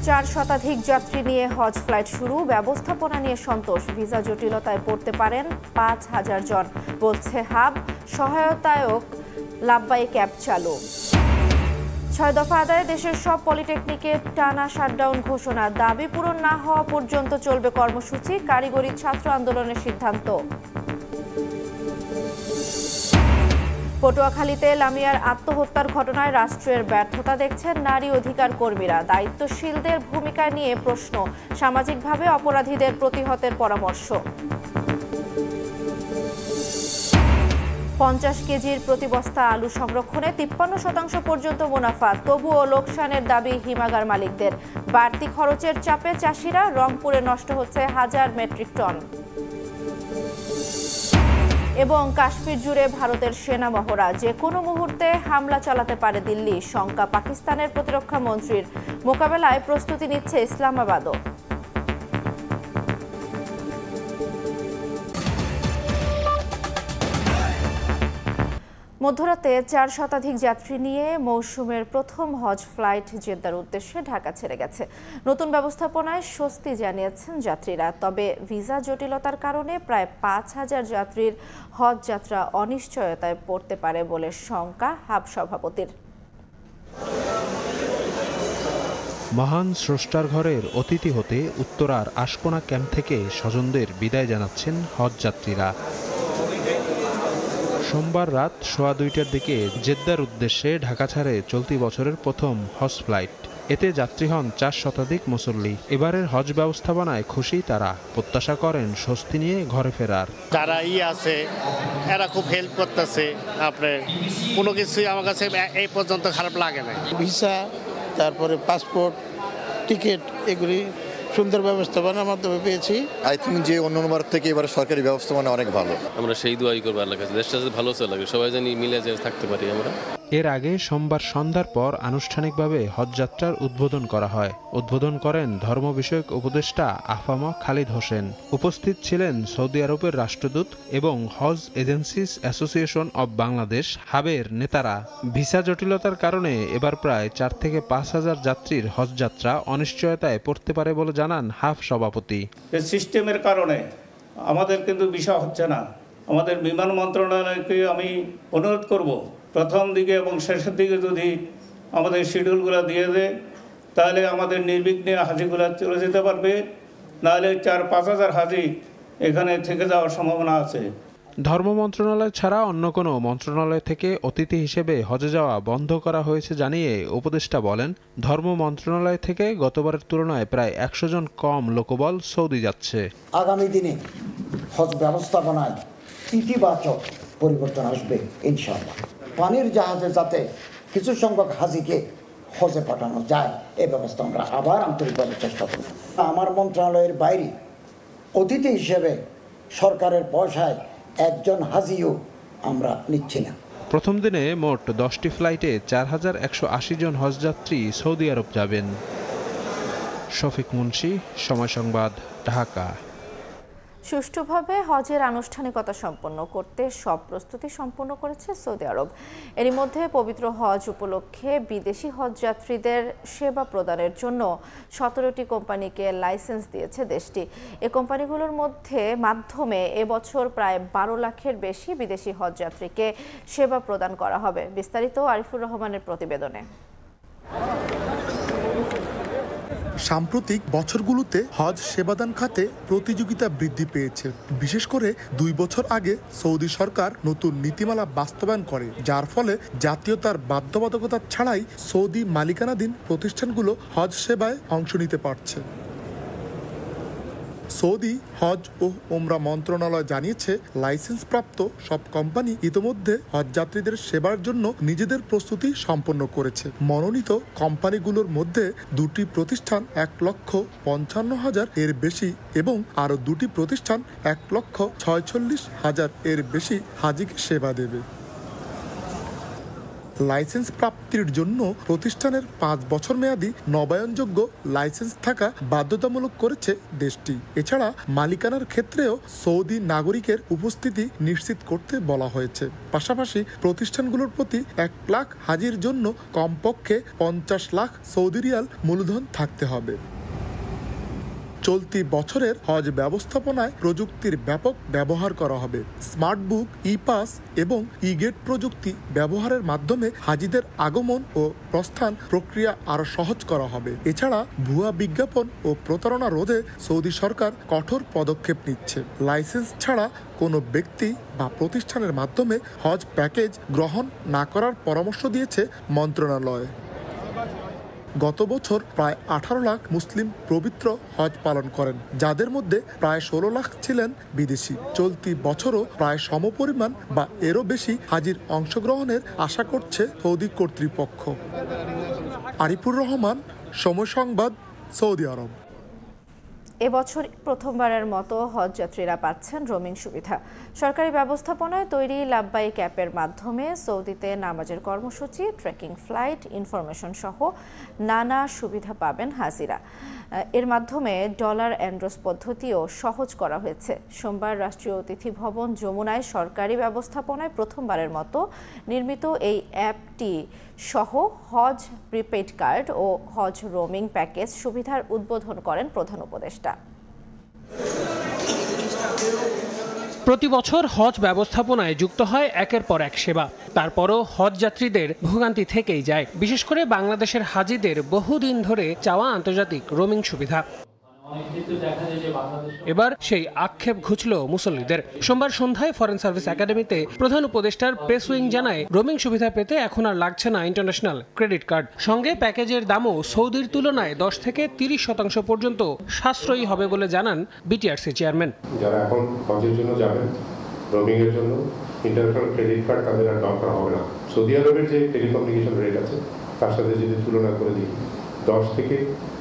4 শতাধিক যাত্রী নিয়ে হজ ফ্লাইট শুরু, ব্যবস্থাপনা নিয়ে সন্তোষ। ভিসা জটিলতায় পড়তে পারেন 5,000 জন, বলছে হাব। সহায়তায়ক লাব্বাই ক্যাব চালু। 6 দফা আদায়ে দেশের সব পলিটেকনিকে টানা শাটডাউন ঘোষণা। দাবি পূরণ না হওয়া পর্যন্ত চলবে কর্মসূচি। কারিগরি ছাত্র আন্দোলনের সিদ্ধান্ত। পটুয়াখালীতে লামিয়ার আত্মহত্যার ঘটনায় রাষ্ট্রের ব্যর্থতা দেখছেন নারী অধিকার কর্মীরা। দায়িত্বশীলদের ভূমিকা নিয়ে প্রশ্ন। সামাজিকভাবে অপরাধীদের প্রতিহতের পরামর্শ। 50 কেজির প্রতি বস্তা আলু সংরক্ষণে 53% পর্যন্ত মুনাফা। তবুও লোকসানের দাবি হিমাগার মালিকদের। বাড়তি খরচের চাপে চাষিরা। রংপুরে নষ্ট হচ্ছে 1000 মেট্রিক টন। এবং কাশ্মীর জুড়ে ভারতের সেনা মহড়া। যে কোনো মুহূর্তে হামলা চালাতে পারে দিল্লি। শঙ্কা পাকিস্তানের প্রতিরক্ষা মন্ত্রীর। মোকাবেলায় প্রস্তুতি নিচ্ছে ইসলামাবাদও। মধ্যরাতে 4 শতাধিক যাত্রী নিয়ে মৌসুমের প্রথম হজ ফ্লাইট জেদ্দার উদ্দেশ্যে ঢাকা ছেড়ে গেছে। নতুন ব্যবস্থাপনায় স্বস্তি জানিয়েছেন যাত্রীরা। তবে ভিসা জটিলতার কারণে প্রায় 5,000 যাত্রীর হজ যাত্রা অনিশ্চয়তায় পড়তে পারে বলে শঙ্কা হাব সভাপতির। মহান স্রষ্টার ঘরের অতিথি হতে উত্তরার আশকোনা ক্যাম্প থেকে স্বজনদের বিদায় জানাচ্ছেন হজ যাত্রীরা। সোমবার রাত 2:15টার দিকে জেদ্দার উদ্দেশ্যে ঢাকা ছাড়ে চলতি বছরের প্রথম হজ ফ্লাইট। এতে যাত্রী হন 4 শতাধিক মুসল্লি। এবারের হজ ব্যবস্থাপনায় খুশি তারা। প্রত্যাশা করেন স্বস্তি নিয়ে ঘরে ফেরার। যারা আছে এরা খুব হেল্প করতেছে। আপনার কোনো কিছুই আমার কাছে এই পর্যন্ত খারাপ লাগে না। ভিসা, তারপরে পাসপোর্ট, টিকিট, এগুলি সুন্দর ব্যবস্থাপনার মাধ্যমে পেয়েছি। আই থিঙ্ক যে অন্যবার থেকে এবার সরকারি ব্যবস্থাপনা অনেক ভালো। আমরা সেই দোয়াই করবো আল্লাহর কাছে, দেশটা যাতে ভালো চলে, সবাই জানি মিলে যে থাকতে পারি আমরা। এর আগে সোমবার সন্ধ্যার পর আনুষ্ঠানিকভাবে হজযাত্রার উদ্বোধন করা হয়। উদ্বোধন করেন ধর্ম বিষয়ক উপদেষ্টা আফামা খালিদ হোসেন। উপস্থিত ছিলেন সৌদি আরবের রাষ্ট্রদূত এবং হজ এজেন্সিস অ্যাসোসিয়েশন অব বাংলাদেশ হাবের নেতারা। ভিসা জটিলতার কারণে এবার প্রায় 4 থেকে 5,000 যাত্রীর হজযাত্রা অনিশ্চয়তায় পড়তে পারে বলে জানান হাব সভাপতি। সিস্টেমের কারণে আমাদের কিন্তু ভিসা হচ্ছে না। আমাদের বিমান মন্ত্রণালয়কে আমি অনুরোধ করব, প্রথম দিকে এবং শেষের দিকে যদি আমাদের শিডিউলগুলো দিয়ে দেয় তাহলে আমাদের নির্বিঘ্নে হাজিগুলো চলে যেতে পারবে। নাহলে 4-5 হাজার হাজি এখানে থেকে যাওয়ার সম্ভাবনা আছে। ধর্ম মন্ত্রণালয় ছাড়া অন্য কোনো মন্ত্রণালয় থেকে অতিথি হিসেবে হজে যাওয়া বন্ধ করা হয়েছে জানিয়ে উপদেষ্টা বলেন, ধর্ম মন্ত্রণালয় থেকে গতবারের তুলনায় প্রায় 100 জন কম লোকবল সৌদি যাচ্ছে। আগামী দিনে হজ ব্যবস্থাপনায় ইতিবাচক পরিবর্তন আসবে ইনশাআল্লাহ। পানির জাহাজে যাতে কিছু সংখ্যক হাজিকে হজে পাঠানো যায় এই ব্যবস্থা আমরা আবার আন্তরিকভাবে চেষ্টা করব। আমার মন্ত্রণালয়ের বাইরে অতিথি হিসেবে সরকারের পয়সায় একজন হাজিও আমরা নিচ্ছি না। প্রথম দিনে মোট 10টি ফ্লাইটে 4180 জন হজযাত্রী সৌদি আরব যাবেন। শফিক মুন্সি, সময় সংবাদ, ঢাকা। সুষ্ঠুভাবে হজের আনুষ্ঠানিকতা সম্পন্ন করতে সব প্রস্তুতি সম্পন্ন করেছে সৌদি আরব। এরই মধ্যে পবিত্র হজ উপলক্ষে বিদেশি হজযাত্রীদের সেবা প্রদানের জন্য 17টি কোম্পানিকে লাইসেন্স দিয়েছে দেশটি। এ কোম্পানিগুলোর মাধ্যমে এবছর প্রায় 12 লাখের বেশি বিদেশি হজযাত্রীকে সেবা প্রদান করা হবে। বিস্তারিত আরিফুর রহমানের প্রতিবেদনে। সাম্প্রতিক বছরগুলোতে হজ সেবাদান খাতে প্রতিযোগিতা বৃদ্ধি পেয়েছে। বিশেষ করে 2 বছর আগে সৌদি সরকার নতুন নীতিমালা বাস্তবায়ন করে, যার ফলে জাতীয়তার বাধ্যবাধকতা ছাড়াই সৌদি মালিকানাধীন প্রতিষ্ঠানগুলো হজ সেবায় অংশ নিতে পারছে। সৌদি হজ ও ওমরা মন্ত্রণালয় জানিয়েছে, লাইসেন্সপ্রাপ্ত সব কোম্পানি ইতোমধ্যে হজযাত্রীদের সেবার জন্য নিজেদের প্রস্তুতি সম্পন্ন করেছে। মনোনীত কোম্পানিগুলোর মধ্যে 2টি প্রতিষ্ঠান 1,55,000 এর বেশি এবং আরও 2টি প্রতিষ্ঠান 1,46,000 এর বেশি হাজিকে সেবা দেবে। লাইসেন্স প্রাপ্তির জন্য প্রতিষ্ঠানের 5 বছর মেয়াদী নবায়নযোগ্য লাইসেন্স থাকা বাধ্যতামূলক করেছে দেশটি। এছাড়া মালিকানার ক্ষেত্রেও সৌদি নাগরিকের উপস্থিতি নিশ্চিত করতে বলা হয়েছে। পাশাপাশি প্রতিষ্ঠানগুলোর প্রতি 1 লাখ হাজির জন্য কমপক্ষে 50 লাখ সৌদি রিয়াল মূলধন থাকতে হবে। চলতি বছরের হজ ব্যবস্থাপনায় প্রযুক্তির ব্যাপক ব্যবহার করা হবে। স্মার্ট বুক, ই পাস এবং ই গেট প্রযুক্তি ব্যবহারের মাধ্যমে হাজিদের আগমন ও প্রস্থান প্রক্রিয়া আরো সহজ করা হবে। এছাড়া ভুয়া বিজ্ঞাপন ও প্রতারণা রোধে সৌদি সরকার কঠোর পদক্ষেপ নিচ্ছে। লাইসেন্স ছাড়া কোনো ব্যক্তি বা প্রতিষ্ঠানের মাধ্যমে হজ প্যাকেজ গ্রহণ না করার পরামর্শ দিয়েছে মন্ত্রণালয়। গত বছর প্রায় 18 লাখ মুসলিম পবিত্র হজ পালন করেন, যাদের মধ্যে প্রায় 16 লাখ ছিলেন বিদেশি। চলতি বছরও প্রায় সমপরিমাণ বা এরও বেশি হাজির অংশগ্রহণের আশা করছে সৌদি কর্তৃপক্ষ। আরিফুর রহমান, সময় সংবাদ, সৌদি আরব। এবছর প্রথমবারের মতো হজ যাত্রীরা পাচ্ছেন রোমিং সুবিধা। সরকারি ব্যবস্থাপনায় তৈরি লাব্বাইক অ্যাপের মাধ্যমে সৌদিতে নামাজের কর্মসূচি, ট্রেকিং ফ্লাইট, ইনফরমেশন সহ নানা সুবিধা পাবেন হাজিরা। এর মাধ্যমে ডলার এন্ড্রোস পদ্ধতিও সহজ করা হয়েছে। সোমবার রাষ্ট্রীয় অতিথি ভবন যমুনায় সরকারি ব্যবস্থাপনায় প্রথমবারের মতো নির্মিত এই অ্যাপটি সহ হজ প্রিপেইড কার্ড ও হজ রোমিং প্যাকেজ সুবিধার উদ্বোধন করেন প্রধান উপদেষ্টা। প্রতি বছর হজ ব্যবস্থাপনায় যুক্ত হয় একের পর এক সেবা। তারপরও হজ যাত্রীদের ভোগান্তি থেকেই যায়, বিশেষ করে বাংলাদেশের হাজিদের বহুদিন ধরে চাওয়া আন্তর্জাতিক রোমিং সুবিধা। এবার সেই আক্ষেপ ঘুচল মুসল্লিদের। সোমবার সন্ধ্যায় ফরেন সার্ভিস একাডেমিতে প্রধান উপদেষ্টার প্রেস উইং জানায়, রোমিং সুবিধা পেতে এখন আর লাগছে না ইন্টারন্যাশনাল ক্রেডিট কার্ড। সঙ্গে প্যাকেজের দামও সৌদির তুলনায় 10 থেকে 30% পর্যন্ত সাশ্রয়ী হবে বলে জানান বিটিআরসি চেয়ারম্যান। যারা এখন হজের জন্য যাবেন, রোমিং এর জন্য ইন্টারন্যাশনাল ক্রেডিট কার্ড তাদের আর দরকার হবে না। সৌদি আরবের যে টেলিকমিউনিকেশন রেট আছে তার সাথে যদি তুলনা করে দিই, 10 থেকে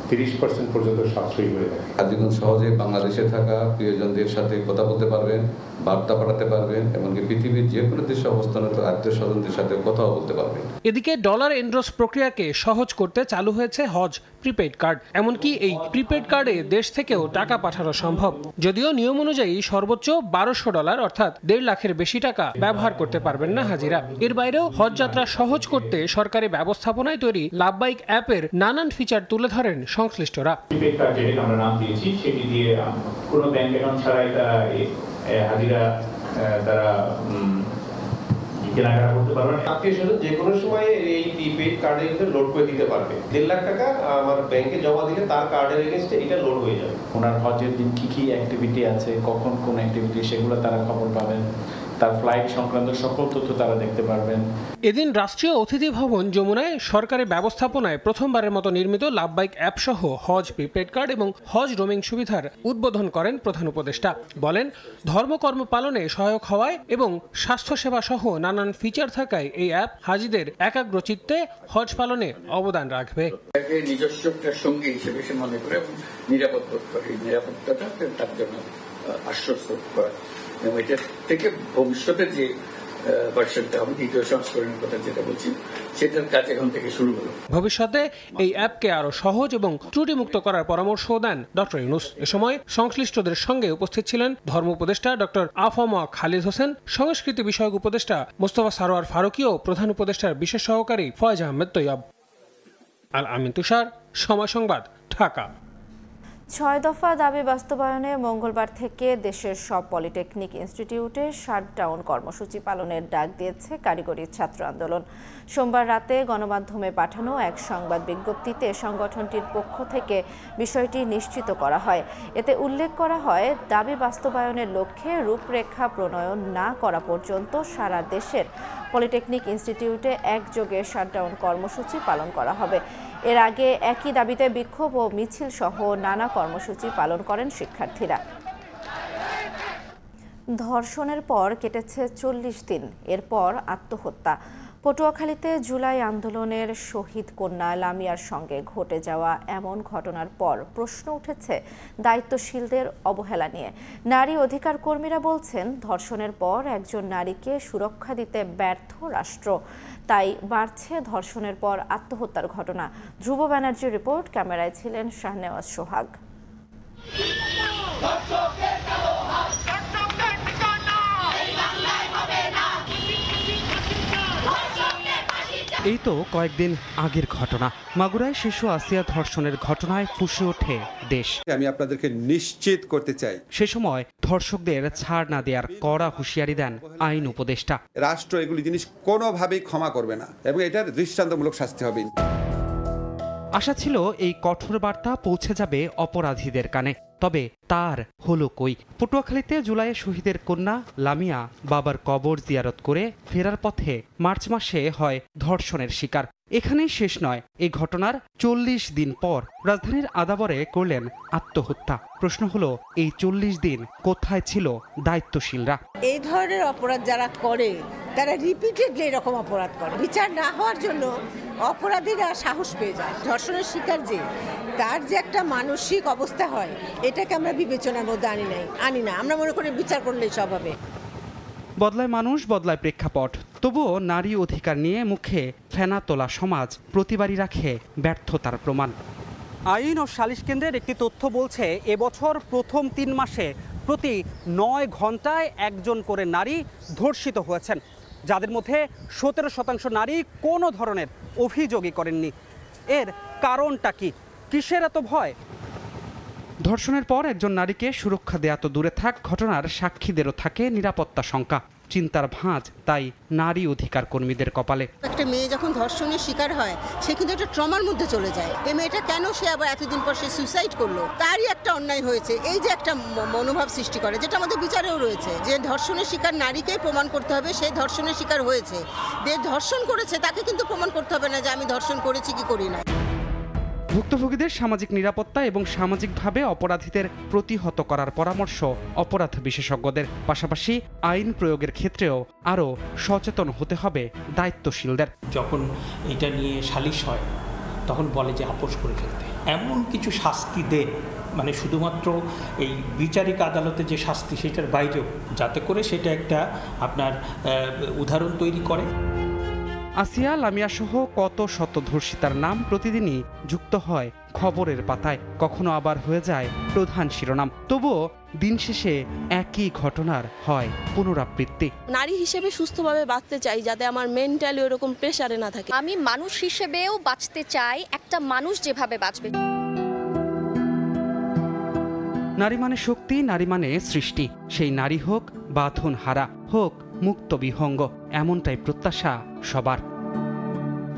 30% পর্যন্ত সাশ্রয়ী হয়ে যায়। হাজিগণ সহজে বাংলাদেশে থাকা প্রিয়জনদের সাথে কথা বলতে পারবেন, বার্তা পাঠাতে পারবেন, এমনকি পৃথিবীর যে কোনো দেশে অবস্থানরত আত্মীয় স্বজনদের সাথে কথাও বলতে পারবেন। এদিকে ডলার এন্ড্রোস প্রক্রিয়াকে সহজ করতে চালু হয়েছে হজ প্রিপেইড কার্ড। এমনকি এই প্রিপেইড কার্ডে দেশ থেকেও টাকা পাঠানো সম্ভব, যদিও নিয়ম অনুযায়ী সর্বোচ্চ $1200 অর্থাৎ 1.5 লাখের বেশি টাকা ব্যবহার করতে পারবেন না হাজিরা। এর বাইরেও হজ যাত্রা সহজ করতে সরকারি ব্যবস্থাপনায় তৈরি লাব্বাইক অ্যাপের নানান ফিচার তুলে ধরেন সংশ্লিষ্টরা। প্রিপেইড কার্ড যেটা আমরা নাম দিয়েছি, সেটি দিয়ে কোনো ব্যাংক অ্যাকাউন্ট ছাড়াই হাজিরা তারা কেনাকাটা করতে পারবেন। আত্মীয় স্বজন যে কোনো সময় এই প্রিপেইড কার্ডে লোড করে দিতে পারবে। 1.5 লাখ টাকা আমার ব্যাংকে জমা দিলে তার কার্ডের এগেইনস্টে এটা লোড হয়ে যাবে। ওনার হজের দিন কি কি অ্যাক্টিভিটি আছে, কখন কোন অ্যাক্টিভিটি, সেগুলো তারা খবর পাবেন। তার ফ্লাইট সংক্রান্ত সকল তথ্য তারা দেখতে পারবেন। এদিন রাষ্ট্রীয় অতিথি ভবন যমুনায় সরকারি ব্যবস্থাপনায় প্রথমবারের মতো নির্মিত লাব্বাইক অ্যাপ সহ হজ প্রিপেড কার্ড এবং হজ রোমিং সুবিধার উদ্বোধন করেন প্রধান উপদেষ্টা। বলেন, ধর্মকর্ম পালনে সহায়ক হওয়ায় এবং স্বাস্থ্যসেবা সহ নানান ফিচার থাকায় এই অ্যাপ হাজিদের একাগ্রচিত্তে হজ পালনে অবদান রাখবে। নিজস্ব একটা সঙ্গী হিসেবে সে মনে করে নিরাপদ বোধ করে, নিরাপত্তাটা তার জন্য আশ্বস্ত করা এবং এটা থেকে ভবিষ্যতের যে ভার্সনটা হবে, দ্বিতীয় সংস্করণের কথা যেটা বলছি, সেটার কাজ এখন থেকে শুরু হলো। ভবিষ্যতে এই অ্যাপকে আরো সহজ এবং ত্রুটিমুক্ত করার পরামর্শও দেন ডক্টর ইউনূস। এ সময় সংশ্লিষ্টদের সঙ্গে উপস্থিত ছিলেন ধর্ম উপদেষ্টা ডক্টর আফামা খালিদ হোসেন, সংস্কৃতি বিষয়ক উপদেষ্টা মোস্তফা সারোয়ার ফারুকী ও প্রধান উপদেষ্টার বিশেষ সহকারী ফয়েজ আহমেদ তৈয়ব। আল আমিন তুষার, সময় সংবাদ, ঢাকা। 6 দফা দাবি বাস্তবায়নে মঙ্গলবার থেকে দেশের সব পলিটেকনিক ইনস্টিটিউটে শাটডাউন কর্মসূচি পালনের ডাক দিয়েছে কারিগরি ছাত্র আন্দোলন। সোমবার রাতে গণমাধ্যমে পাঠানো এক সংবাদ বিজ্ঞপ্তিতে সংগঠনটির পক্ষ থেকে বিষয়টি নিশ্চিত করা হয়। এতে উল্লেখ করা হয়, দাবি বাস্তবায়নের লক্ষ্যে রূপরেখা প্রণয়ন না করা পর্যন্ত সারা দেশের পলিটেকনিক ইনস্টিটিউটে একযোগে শাটডাউন কর্মসূচি পালন করা হবে। এর আগে একই দাবিতে বিক্ষোভ ও মিছিল সহ নানা কর্মসূচি পালন করেন শিক্ষার্থীরা। ধর্ষণের পর কেটেছে 40 দিন, এরপর আত্মহত্যা। পটুয়াখালীতে জুলাই আন্দোলনের শহীদ কন্যা লামিয়ার সঙ্গে ঘটে যাওয়া এমন ঘটনার পর প্রশ্ন উঠেছে দায়িত্বশীলদের অবহেলা নিয়ে। নারী অধিকার কর্মীরা বলছেন, ধর্ষণের পর একজন নারীকে সুরক্ষা দিতে ব্যর্থ রাষ্ট্র, তাই বাড়ছে ধর্ষণের পর আত্মহত্যার ঘটনা। ধ্রুব ব্যানার্জির রিপোর্ট, ক্যামেরায় ছিলেন শাহনেওয়াজ সোহাগ। এই তো কয়েকদিন আগের ঘটনা। মাগুরায় শিশু আসিয়া ধর্ষণের ঘটনায় ফুঁসে ওঠে দেশ। আমি আপনাদেরকে নিশ্চিত করতে চাই, সে সময় ধর্ষকদের ছাড় না দেওয়ার কড়া হুঁশিয়ারি দেন আইন উপদেষ্টা। রাষ্ট্র এগুলি জিনিস কোনোভাবেই ক্ষমা করবে না এবং এটার দৃষ্টান্তমূলক শাস্তি হবে। আশা ছিল এই কঠোর বার্তা পৌঁছে যাবে অপরাধীদের কানে, তবে তার হলো কই। পটুয়াখালীতে জুলাইয়ে শহীদের কন্যা লামিয়া বাবার কবর জিয়ারত করে ফেরার পথে মার্চ মাসে হয় ধর্ষণের শিকার। এখানেই শেষ নয়, এই ঘটনার 40 দিন পর রাজধানীর আদাবরে করলেন আত্মহত্যা। প্রশ্ন হলো, এই 40 দিন কোথায় ছিল দায়িত্বশীলরা? এই ধরনের অপরাধ যারা করে তারা রিপিটেডলি এরকম অপরাধ করে, বিচার না হওয়ার জন্য অপরাধীরা সাহস পেয়ে যায়। ধর্ষণের শিকার যে তার যে একটা মানসিক অবস্থা হয়, এটাকে আমরা বিবেচনার মধ্যে আনি না। আমরা মনে করি বিচার করলেই সব হবে। বদলায় মানুষ, বদলায় প্রেক্ষাপট, তবুও নারী অধিকার নিয়ে মুখে ফেনা তোলা সমাজ প্রতিবারই রাখে ব্যর্থতার প্রমাণ। আইন ও সালিশ কেন্দ্রের একটি তথ্য বলছে, এবছর প্রথম 3 মাসে প্রতি 9 ঘন্টায় একজন করে নারী ধর্ষিত হয়েছেন, যাদের মধ্যে 17% নারী কোনো ধরনের অভিযোগই করেননি। এর কারণটা কি? কিসের এত ভয়? ধর্ষণের পর একজন নারীকে সুরক্ষা দেয়া তো দূরে থাক, ঘটনার সাক্ষীদেরও থাকে নিরাপত্তা শঙ্কা। চিন্তার ভাঁজ তাই নারী অধিকার কর্মীদের কপালে। একটা মেয়ে যখন ধর্ষণের শিকার হয়, সে কিন্তু একটা ট্রমার মধ্যে চলে যায়। এই মেয়েটা কেন সে আবার এতদিন পর সে সুইসাইড করলো, তারই একটা অন্যায় হয়েছে। এই যে একটা মনোভাব সৃষ্টি করে, যেটা আমাদের বিচারেও রয়েছে, যে ধর্ষণের শিকার নারীকেই প্রমাণ করতে হবে সে ধর্ষণের শিকার হয়েছে। যে ধর্ষণ করেছে তাকে কিন্তু প্রমাণ করতে হবে না যে আমি ধর্ষণ করেছি কি করি না। ভুক্তভোগীদের সামাজিক নিরাপত্তা এবং সামাজিকভাবে অপরাধীদের প্রতিহত করার পরামর্শ অপরাধ বিশেষজ্ঞদের। পাশাপাশি আইন প্রয়োগের ক্ষেত্রেও আরও সচেতন হতে হবে দায়িত্বশীলদের। যখন এটা নিয়ে সালিশ হয় তখন বলে যে আপোষ করে ফেলতে, এমন কিছু শাস্তি দেন, মানে শুধুমাত্র এই বিচারিক আদালতে যে শাস্তি সেটার বাইরেও, যাতে করে সেটা একটা আপনার উদাহরণ তৈরি করে। আসিয়া, লামিয়া সহ কত শত ধর্ষিতার নাম প্রতিদিনই যুক্ত হয় খবরের পাতায়, কখনো আবার হয়ে যায় প্রধান শিরোনাম। তবুও দিন শেষে একই ঘটনার হয় পুনরাবৃত্তি। নারী হিসেবে সুস্থভাবে বাঁচতে চাই, যাতে আমার মেন্টালি ওরকম প্রেসারে না থাকে। আমি মানুষ হিসেবেও বাঁচতে চাই, একটা মানুষ যেভাবে বাঁচবে। নারী মানে শক্তি, নারী মানে সৃষ্টি। সেই নারী হোক বাঁধন হারা, হোক মুক্ত বিহঙ্গ, এমনটাই প্রত্যাশা সবার।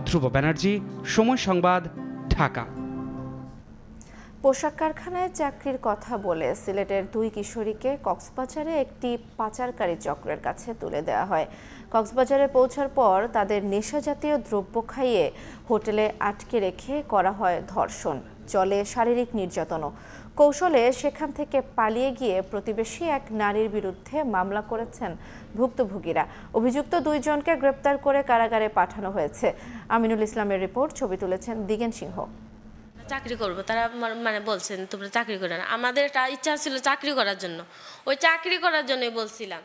ধ্রুব ব্যানার্জি, সময় সংবাদ, ঢাকা। পোশাক কারখানায় চাকরির কথা বলে সিলেটের 2 কিশোরীকে কক্সবাজারে একটি পাচারকারী চক্রের কাছে তুলে দেওয়া হয়। কক্সবাজারে পৌঁছার পর তাদের নেশাজাতীয় দ্রব্য খাইয়ে হোটেলে আটকে রেখে করা হয় ধর্ষণ, চলে শারীরিক নির্যাতনও। কৌশলে সেখান থেকে পালিয়ে গিয়ে প্রতিবেশী এক নারীর বিরুদ্ধে মামলা করেছেন ভুক্তভোগীরা। অভিযুক্ত 2 জনকে গ্রেপ্তার করে কারাগারে পাঠানো হয়েছে। আমিনুল ইসলামের রিপোর্ট, ছবি তুলেছেন দিগেন সিংহ। চাকরি করব, তারা মানে বলছেন তোমরা চাকরি করে না। আমাদের একটা ইচ্ছা ছিল চাকরি করার জন্য, ওই চাকরি করার জন্যই বলছিলাম।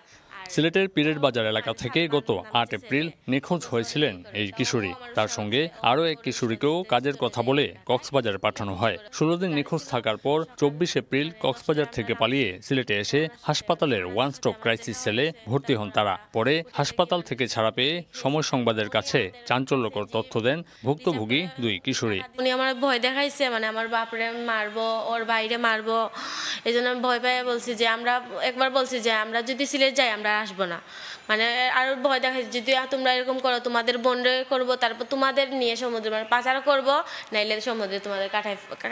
সিলেটের পীরের বাজার এলাকা থেকে গত 8 এপ্রিল নিখোঁজ হয়েছিলেন এই কিশোরী। তার সঙ্গে আরও এক কিশোরীকেও কাজের কথা বলে কক্সবাজারে পাঠানো হয়। 16 দিন নিখোঁজ থাকার পর 24 এপ্রিল কক্সবাজার থেকে পালিয়ে সিলেটে এসে হাসপাতালের 1 স্টপ ক্রাইসিস সেলে ভর্তি হন তারা। পরে হাসপাতাল থেকে ছাড়া পেয়ে সময় সংবাদের কাছে চাঞ্চল্যকর তথ্য দেন ভুক্তভোগী 2 কিশোরী। উনি আমার ভয় দেখাইছে, মানে আমার বাপরে মারবো, ওর বাইরে মারবো। এই জন্য ভয় পেয়ে বলছি যে একবার বলছি যে আমরা যদি সিলেট যাই আমরা আসবো না, মানে আর ভয় দেখাইছে যদি তোমরা এরকম করো তোমাদের বন্ডে করবো, তারপর তোমাদের নিয়ে সমুদ্রে মানে পাচার করবো, নাইলে সমুদ্রে তোমাদের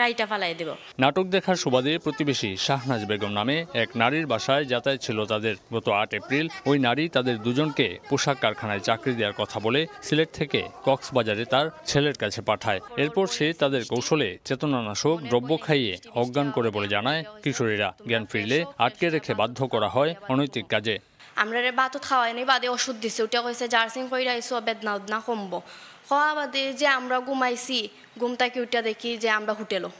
কাইটা ফালাই দেবো। নাটক দেখার সুবাদে প্রতিবেশী শাহনাজ বেগম নামে এক নারীর বাসায় যাতায়াত ছিল তাদের। গত 8 এপ্রিল ওই নারী তাদের 2 জনকে পোশাক কারখানায় চাকরি দেওয়ার কথা বলে সিলেট থেকে কক্সবাজারে তার ছেলের কাছে পাঠায়। এরপর সে তাদের কৌশলে চেতনানাশক দ্রব্য খাইয়ে অজ্ঞান করে বলে জানায় কিশোরীরা। জ্ঞান ফিরলে আটকে রেখে বাধ্য করা হয় অনৈতিক কাজে। আমরা ভাতও খাওয়াই নাই, বাদে ওষুধ দিছে, ওটা কইছে জার্সিং কইরা আইসো বেদনা উদনা কমবো। খাওয়া বাদে যে আমরা ঘুমাইছি, ঘুমটাকে উঠা দেখি যে আমরা হোটেলও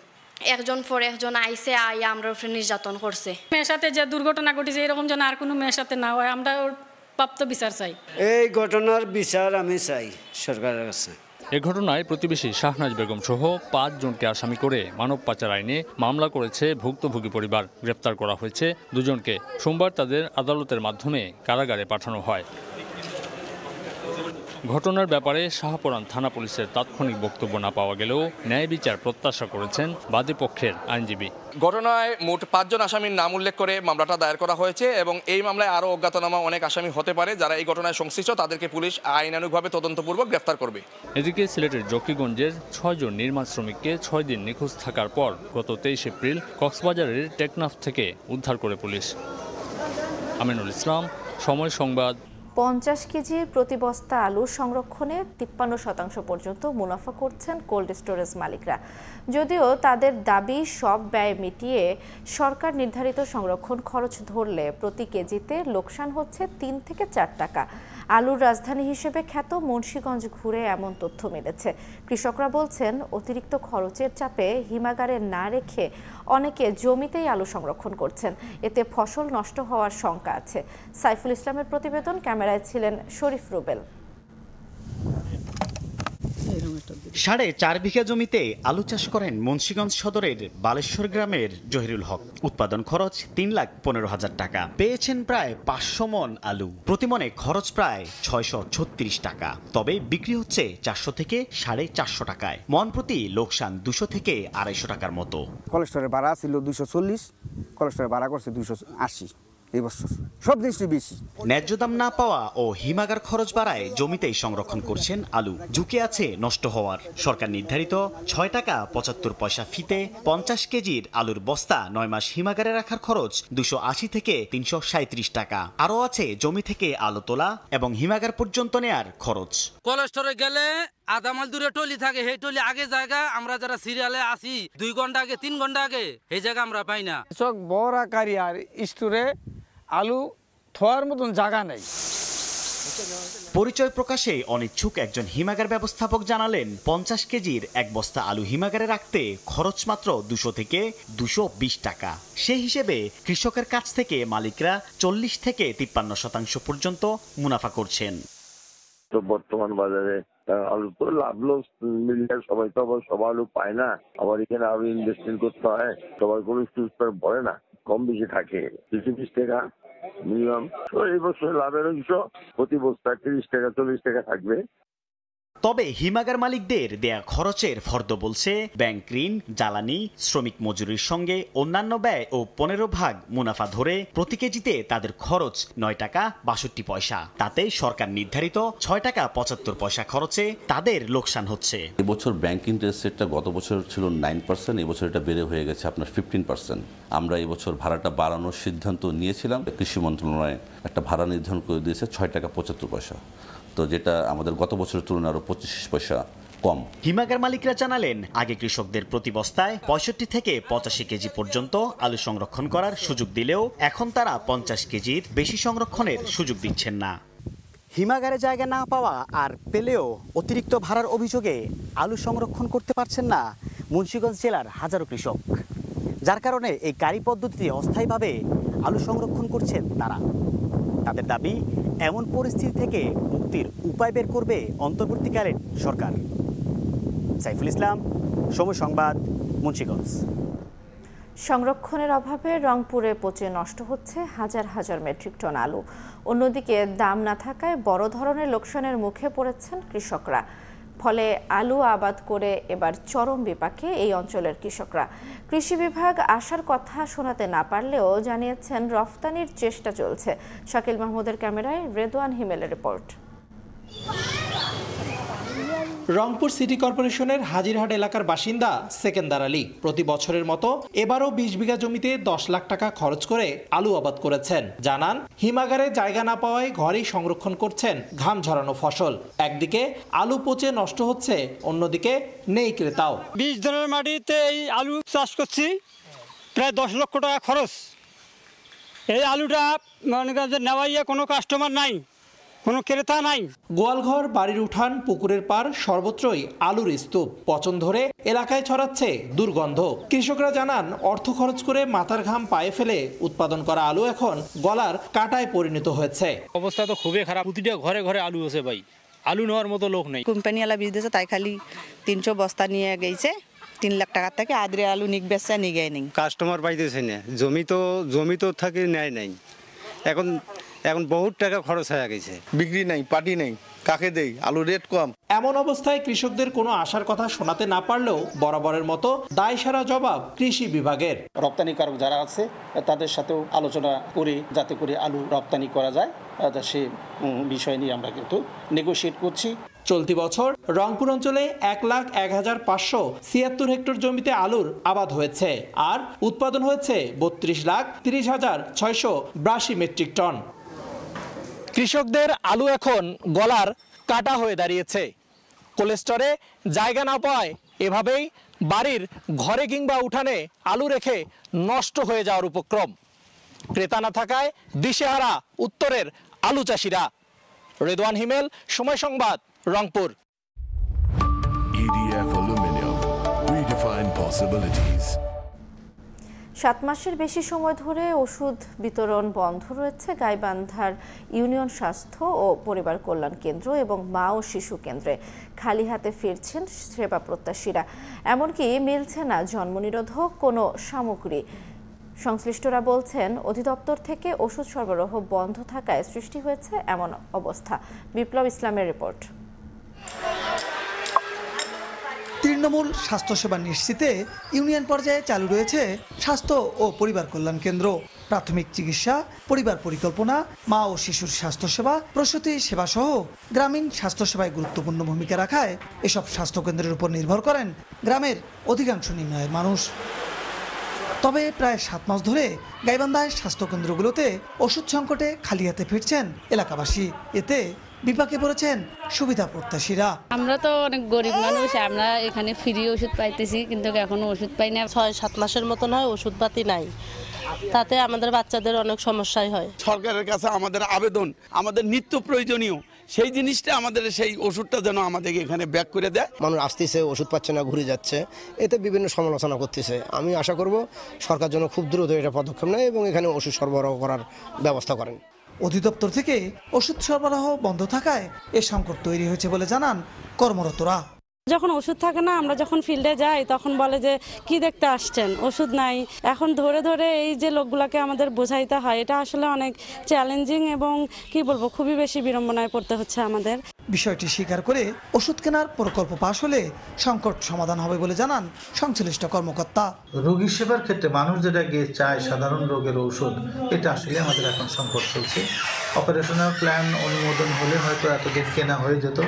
একজন পর একজন আইসে আইয়া আমরা উপরে নির্যাতন করছে। মেয়ের সাথে যে দুর্ঘটনা ঘটেছে এরকম যেন আর কোনো মেয়ের সাথে না হয়, আমরা ওর প্রাপ্ত বিচার চাই। এই ঘটনার বিচার আমি চাই সরকারের কাছে। এ ঘটনায় প্রতিবেশী শাহনাজ বেগম সহ 5 জনকে আসামি করে মানব পাচার আইনে মামলা করেছে ভুক্তভোগী পরিবার। গ্রেপ্তার করা হয়েছে 2 জনকে। সোমবার তাদের আদালতের মাধ্যমে কারাগারে পাঠানো হয়। ঘটনার ব্যাপারে শাহপরান থানা পুলিশের তাৎক্ষণিক বক্তব্য না পাওয়া গেলেও ন্যায় বিচার প্রত্যাশা করেছেন বাদী পক্ষের আইনজীবী। ঘটনায় মোট 5 জন আসামির নাম উল্লেখ করে মামলাটা দায়ের করা হয়েছে এবং এই মামলায় আরও অজ্ঞাতনামা অনেক আসামি হতে পারে। যারা এই ঘটনায় সংশ্লিষ্ট তাদেরকে পুলিশ আইনানুগভাবে তদন্তপূর্বক গ্রেফতার করবে। এদিকে সিলেটের জকিগঞ্জের 6 জন নির্মাণ শ্রমিককে 6 দিন নিখোঁজ থাকার পর গত 23 এপ্রিল কক্সবাজারের টেকনাফ থেকে উদ্ধার করে পুলিশ। আমিনুল ইসলাম, সময় সংবাদ। 50 কেজির প্রতি বস্তা আলু সংরক্ষণে 53% পর্যন্ত মুনাফা করছেন কোল্ড স্টোরেজ মালিকরা। যদিও তাদের দাবি সব ব্যয় মিটিয়ে সরকার নির্ধারিত সংরক্ষণ খরচ ধরলে প্রতি কেজিতে লোকসান হচ্ছে 3 থেকে 4 টাকা। আলুর রাজধানী হিসেবে খ্যাত মুন্সিগঞ্জ ঘুরে এমন তথ্য মিলেছে। কৃষকরা বলছেন অতিরিক্ত খরচের চাপে হিমাগারে না রেখে অনেকে জমিতেই আলু সংরক্ষণ করছেন। এতে ফসল নষ্ট হওয়ার শঙ্কা আছে। সাইফুল ইসলামের প্রতিবেদন, ক্যামেরায় ছিলেন শরীফ রুবেল। 4.5 বিঘা জমিতে আলু চাষ করেন মুন্সিগঞ্জ সদরের বালেশ্বর গ্রামের জহিরুল হক। উৎপাদন খরচ 3,15,000 টাকা। পেয়েছেন প্রায় 500 মন আলু। প্রতি মনে খরচ প্রায় 636 টাকা। তবে বিক্রি হচ্ছে 400 থেকে 450 টাকায়। মন প্রতি লোকসান 200 থেকে 250 টাকার মতো। কোলেস্টোরের ভাড়া ছিল 240, কোলেস্টোরের ভাড়া করছে 280 এই বছর। সব জিনিসই বেশি। ন্যায্য দাম না পাওয়া ও হিমাগার খরচ বাড়ায় জমিতেই সংরক্ষণ করছেন আলু। ঝুঁকি আছে নষ্ট হওয়ার। সরকার নির্ধারিত 6 টাকা 75 পয়সা ফিতে 50 কেজির আলুর বস্তা 9 মাস হিমাগারে রাখার খরচ 280 থেকে 337 টাকা। আরও আছে জমি থেকে আলু তোলা এবং হিমাগার পর্যন্ত নেয়ার খরচ। কোলেস্টোরে গেলে আধা মাইল দূরে টলি থাকে, সেই টলি আগে জায়গা আমরা যারা সিরিয়ালে আসি 2 ঘন্টা আগে 3 ঘন্টা আগে এই জায়গা আমরা পাই না। বড় আকারি আর স্টোরে আলু থোয়ার মতন জায়গা নেই। পরিচয় প্রকাশে অনিচ্ছুক একজন হিমাগার ব্যবস্থাপক জানালেন 50 কেজির এক বস্তা আলু হিমাগারে রাখতে খরচ মাত্র 200 থেকে 220 টাকা। সেই হিসেবে কৃষকের কাছ থেকে মালিকরা 40 থেকে 53% পর্যন্ত মুনাফা করছেন। তো বর্তমান বাজারে আলু তো লাভ লস মিলিয়ে সবাই তো আবার সব আলু পায় না। আবার এখানে আলু ইনভেস্টমেন্ট করতে হয়, সবাই কোনো স্টুডেন্ট পড়ে না, কম বেশি থাকে 20 টাকা মিনিমাম। তো এই বছর লাভের অংশ প্রতি বস্তা 30 টাকা 40 টাকা থাকবে। তবে হিমাগার মালিকদের দেয়া খরচের ফর্দ বলছে ব্যাংক ঋণ, জ্বালানি, শ্রমিক মজুরির সঙ্গে অন্যান্য ব্যয় ও 15 ভাগ মুনাফা ধরে প্রতি কেজিতে তাদের খরচ 9 টাকা 62 পয়সা। তাতে সরকার নির্ধারিত 6 টাকা 75 পয়সা খরচে তাদের লোকসান হচ্ছে। এবছর ব্যাংক ইন্টারেস্ট রেটটা গত বছর ছিল 9%, এবছর এটা বেড়ে হয়ে গেছে আপনার 15%। আমরা এবছর ভাড়াটা বাড়ানোর সিদ্ধান্ত নিয়েছিলাম। কৃষি মন্ত্রণালয় একটা ভাড়া নির্ধারণ করে দিয়েছে 6 টাকা 75 পয়সা, তো যেটা আমাদের গত বছরের তুলনায় আরো 25 পয়সা কম। হিমাগার মালিকরা জানালেন আগে কৃষকদের প্রতি বস্তায় 65 থেকে 85 কেজি পর্যন্ত আলু সংরক্ষণ করার সুযোগ দিলেও এখন তারা 50 কেজির বেশি সংরক্ষণের সুযোগ দিচ্ছেন না। হিমাগারে জায়গা না পাওয়া আর পেলেও অতিরিক্ত ভাড়ার অভিযোগে আলু সংরক্ষণ করতে পারছেন না মুন্সিগঞ্জ জেলার হাজারো কৃষক, যার কারণে এই কারি পদ্ধতিতে অস্থায়ীভাবে আলু সংরক্ষণ করছেন তারা। তাদের দাবি এমন পরিস্থিতি থেকে মুক্তির উপায় বের করবে অন্তর্বর্তীকালীন সরকার। সাইফুল ইসলাম, সময় সংবাদ, মুন্সিগঞ্জ। সংরক্ষণের অভাবে রংপুরে পচে নষ্ট হচ্ছে হাজার হাজার মেট্রিক টন আলু। অন্যদিকে দাম না থাকায় বড় ধরনের লোকসানের মুখে পড়েছেন কৃষকরা। ফলে আলু আবাদ করে এবার চরম বিপাকে এই অঞ্চলের কৃষকরা। কৃষি বিভাগ আসার কথা শোনাতে না পারলেও জানিয়েছেন রফতানির চেষ্টা চলছে। শাকিল মাহমুদের ক্যামেরায় রেদওয়ান হিমেলের রিপোর্ট। রংপুর সিটি কর্পোরেশনের হাজিরহাট এলাকার বাসিন্দা সেকেন্দার আলী প্রতি বছরের মতো এবারও 20 বিঘা জমিতে 10 লাখ টাকা খরচ করে আলু আবাদ করেছেন। জানান হিমাগারে জায়গা না পাওয়ায় ঘরেই সংরক্ষণ করছেন ঘাম ঝরানো ফসল। একদিকে আলু পচে নষ্ট হচ্ছে, অন্যদিকে নেই ক্রেতাও। 20 ধরনের মাটিতে এই আলু চাষ করছি, প্রায় 10 লক্ষ টাকা খরচ। এই আলুটা মনে করেন নেওয়াইয়া কোনো কাস্টমার নাই, কোনো ক্রেতা নাই। গোয়ালঘর, বাড়ির উঠান, পুকুরের পাড় সর্বত্রই আলুর স্তূপ। পচন ধরে এলাকায় ছড়াচ্ছে দুর্গন্ধ। কৃষকরা জানান, অর্থ খরচ করে মাথার ঘাম পায়ে ফেলে উৎপাদন করা আলু এখন গলার কাঁটায় পরিণত হয়েছে। অবস্থা তো খুবই খারাপ, প্রতিটা ঘরে ঘরে আলু আছে ভাই, আলু নেওয়ার মতো লোক নেই। কোম্পানিওয়ালা বীজ দিয়েছে, তাই খালি 300 বস্তা নিয়ে গেছে, 3 লাখ টাকার থেকে আদ্রে আলু নিক বেচা নিয়ে নেই। কাস্টমার পাইতেছে না, জমি তো থাকে নেয় নাই, এখন বহুত টাকা খরচ হয়ে গেছে, বিক্রি নাই, পাটি নেই, কাকে দেই, আলু রেট কম। এমন অবস্থায় কৃষকদের কোনো আশার কথা শোনাতে না পারলেও বরাবরের মতো দায়সারা জবাব কৃষি বিভাগের। রপ্তানিকারক যারা আছে তাদের সাথেও আলোচনা করে যাতে করে আলু রপ্তানি করা যায়, সে বিষয় নিয়ে আমরা কিন্তু নেগোশিয়েট করছি। চলতি বছর রংপুর অঞ্চলে 1,01,576 হেক্টর জমিতে আলুর আবাদ হয়েছে, আর উৎপাদন হয়েছে 32,30,682 মেট্রিক টন। কৃষকদের আলু এখন গলার কাটা হয়ে দাঁড়িয়েছে। কোল্ড স্টোরে জায়গা না পাওয়ায় এভাবেই বাড়ির ঘরে কিংবা উঠানে আলু রেখে নষ্ট হয়ে যাওয়ার উপক্রম। ক্রেতা না থাকায় দিশেহারা উত্তরের আলু চাষিরা। রেদওয়ান হিমেল, সময় সংবাদ, Rangpur. EDF Aluminum, redefine possibilities. 7 মাসের বেশি সময় ধরে ওষুধ বিতরণ বন্ধ রয়েছে গাইবান্ধার ইউনিয়ন স্বাস্থ্য ও পরিবার কল্যাণ কেন্দ্র এবং মা ও শিশু কেন্দ্রে। খালি হাতে ফিরছেন সেবা প্রত্যাশীরা, এমনকি মিলছে না জন্মনিরোধক কোনো সামগ্রী। সংশ্লিষ্টরা বলছেন, অধিদপ্তর থেকে ওষুধ সরবরাহ বন্ধ থাকায় সৃষ্টি হয়েছে এমন অবস্থা। বিপ্লব ইসলামের রিপোর্ট। তৃণমূল স্বাস্থ্যসেবা নিশ্চিতে ইউনিয়ন পর্যায়ে চালু রয়েছে স্বাস্থ্য ও পরিবার কল্যাণ কেন্দ্র। প্রাথমিক চিকিৎসা, পরিবার পরিকল্পনা, মা ও শিশুর স্বাস্থ্যসেবা, প্রসূতি সেবা সহ গ্রামীণ স্বাস্থ্যসেবায় গুরুত্বপূর্ণ ভূমিকা রাখায় এসব স্বাস্থ্যকেন্দ্রের উপর নির্ভর করেন গ্রামের অধিকাংশ নিম্ন আয়ের মানুষ। তবে প্রায় 7 মাস ধরে গাইবান্ধায় স্বাস্থ্যকেন্দ্রগুলোতে ওষুধ সংকটে খালি হাতে ফিরছেন এলাকাবাসী। এতে বিপাকে পড়েছেন সুবিধা প্রত্যাশীরা। আমরা তো অনেক গরিব মানুষ, আমরা এখানে ফ্রি ওষুধ পাইতেছি, কিন্তু এখনো ওষুধ পাই না। 6-7 মাসের মতন হয়, ওষুধপাতি নাই, তাতে আমাদের বাচ্চাদের অনেক সমস্যাই হয়। সরকারের কাছে আমাদের আবেদন, আমাদের নিত্য প্রয়োজনীয় সেই জিনিসটা, আমাদের সেই ওষুধটা যেন আমাদেরকে এখানে ব্যাক করে দেয়। মানুষ আসতেছে, ওষুধ পাচ্ছে না, ঘুরে যাচ্ছে, এতে বিভিন্ন সমালোচনা করতেছে। আমি আশা করব সরকার যেন খুব দ্রুত এটা পদক্ষেপ নেয় এবং এখানে ওষুধ সরবরাহ করার ব্যবস্থা করেন। অধিদপ্তর থেকে ওষুধ সরবরাহ বন্ধ থাকায় এ সংকট তৈরি হয়েছে বলে জানান কর্মরতরা। যখন ওষুধ থাকে না, আমরা যখন ফিল্ডে যাই তখন বলে যে কি দেখতে আসছেন, ওষুধ নাই। এখন ধরে ধরে এই যে লোকগুলোকে আমাদের বোঝাইতে হয়, এটা আসলে অনেক চ্যালেঞ্জিং এবং কি বলবো, খুবই বেশি বিড়ম্বনায় পড়তে হচ্ছে আমাদের। বিষয়টি স্বীকার করে ওষুধ কেনার প্রকল্প পাশ হলে সংকট সমাধান হবে বলে জানান সংশ্লিষ্ট কর্মকর্তা। রোগী সেবার ক্ষেত্রে মানুষ যেটাকে চায়, সাধারণ রোগের ঔষধ, এটা আসলে আমাদের এখন সংকট চলছে। অপারেশনাল প্ল্যান অনুমোদন হলে হয়তো এতদিন কেনা হয়ে যেত,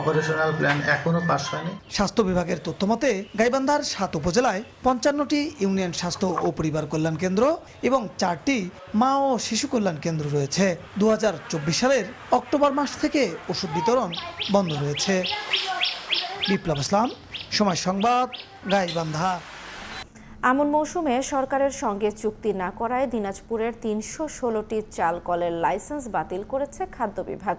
অপারেশনাল প্ল্যান এখনো পাস হয়নি। স্বাস্থ্য বিভাগের তথ্য মতে গাইবান্ধার 7 উপজেলায় 55টি ইউনিয়ন স্বাস্থ্য ও পরিবার কল্যাণ কেন্দ্র এবং 4টি মা ও শিশু কল্যাণ কেন্দ্র রয়েছে। 2024 সালের অক্টোবর মাস থেকে ওষুধ বিতরণ বন্ধ রয়েছে। বিপ্লব ইসলাম, সময় সংবাদ, গাইবান্ধা। আমন মৌসুমে সরকারের সঙ্গে চুক্তি না করায় দিনাজপুরের 316টি চাল কলের লাইসেন্স বাতিল করেছে খাদ্য বিভাগ।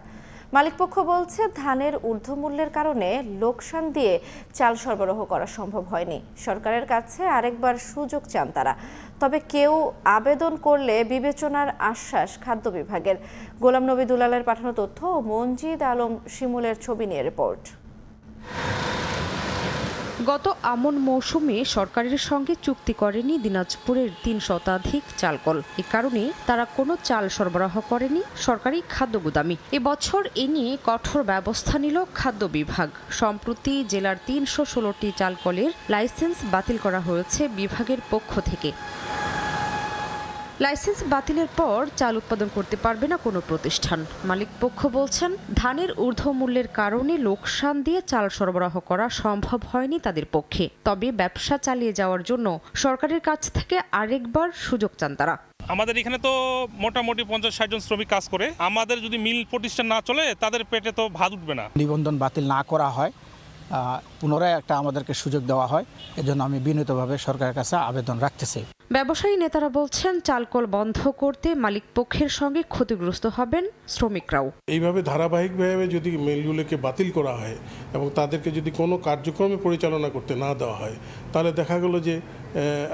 মালিকপক্ষ বলছে, ধানের ঊর্ধ্বমূল্যের কারণে লোকসান দিয়ে চাল সরবরাহ করা সম্ভব হয়নি। সরকারের কাছে আরেকবার সুযোগ চান তারা, তবে কেউ আবেদন করলে বিবেচনার আশ্বাস খাদ্য বিভাগের। গোলাম নবী দুলালের পাঠানো তথ্য ও মনজিদ আলম শিমুলের ছবি নিয়ে রিপোর্ট। গত আমন মৌসুমে সরকারের সঙ্গে চুক্তি করেনি দিনাজপুরের 3 শতাধিক চালকল। এ কারণে তারা কোনো চাল সরবরাহ করেনি সরকারি খাদ্য গুদামে। এবছর এ নিয়ে কঠোর ব্যবস্থা নিল খাদ্য বিভাগ। সম্প্রতি জেলার 316টি চালকলের লাইসেন্স বাতিল করা হয়েছে বিভাগের পক্ষ থেকে। লাইসেন্স বাতিলের পর চাল উৎপাদন করতে পারবে না কোনো প্রতিষ্ঠান। মালিক পক্ষ বলছেন, ধানের ঊর্ধ্বমূল্যের কারণে লোকসান দিয়ে চাল সরবরাহ করা সম্ভব হয়নি তাদের পক্ষে। তবে ব্যবসা চালিয়ে যাওয়ার জন্য সরকারের কাছ থেকে আরেকবার সুযোগ চান তারা। আমাদের এখানে তো মোটামুটি 50-60 জন শ্রমিক কাজ করে। আমাদের যদি মিল প্রতিষ্ঠান না চলে, তাদের পেটে তো ভাত উঠবে না। নিবন্ধন বাতিল না করা হয় পুনরায় একটা আমাদেরকে সুযোগ দেওয়া হয়। এজন্য আমি বিনীতভাবে সরকারের কাছে আবেদন রাখতেছি। ব্যবসায়ী নেতারা বলছেন চালকল বন্ধ করতে মালিক পক্ষের সঙ্গে ক্ষতিগ্রস্ত হবেন শ্রমিকরাও। এইভাবে ধারাবাহিকভাবে যদি মিলগুলোকে বাতিল করা হয় এবং তাদেরকে যদি কোনো কার্যক্রমে পরিচালনা করতে না দেওয়া হয়, তাহলে দেখা গেল যে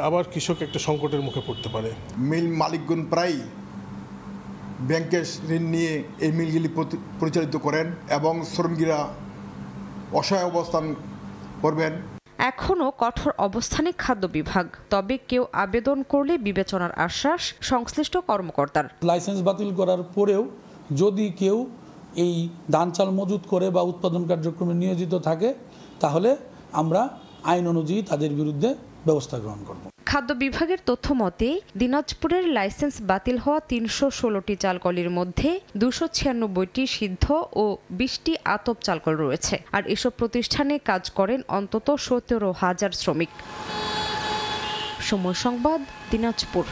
আবার কৃষক একটা সংকটের মুখে পড়তে পারে। মিল মালিকগণ প্রায় ব্যাংকের ঋণ নিয়ে এই মিলগুলি পরিচালিত করেন এবং শ্রমিকরা অসহায় অবস্থান করবেন। এখনও কঠোর অবস্থানে খাদ্য বিভাগ, তবে কেউ আবেদন করলে বিবেচনার আশ্বাস সংশ্লিষ্ট কর্মকর্তার। লাইসেন্স বাতিল করার পরেও যদি কেউ এই ধান চাল মজুত করে বা উৎপাদন কার্যক্রমে নিয়োজিত থাকে, তাহলে আমরা আইন অনুযায়ী তাদের বিরুদ্ধে ব্যবস্থা গ্রহণ করব। খাদ্য বিভাগের তথ্য মতে দিনাজপুরের লাইসেন্স বাতিল হওয়া ৩১৬টি চালকলের মধ্যে ২৯৬টি সিদ্ধ ও ২০টি আতপ চালকল রয়েছে। আর এসব প্রতিষ্ঠানে কাজ করেন অন্তত ১৭,০০০ শ্রমিক। সময় সংবাদ, দিনাজপুর।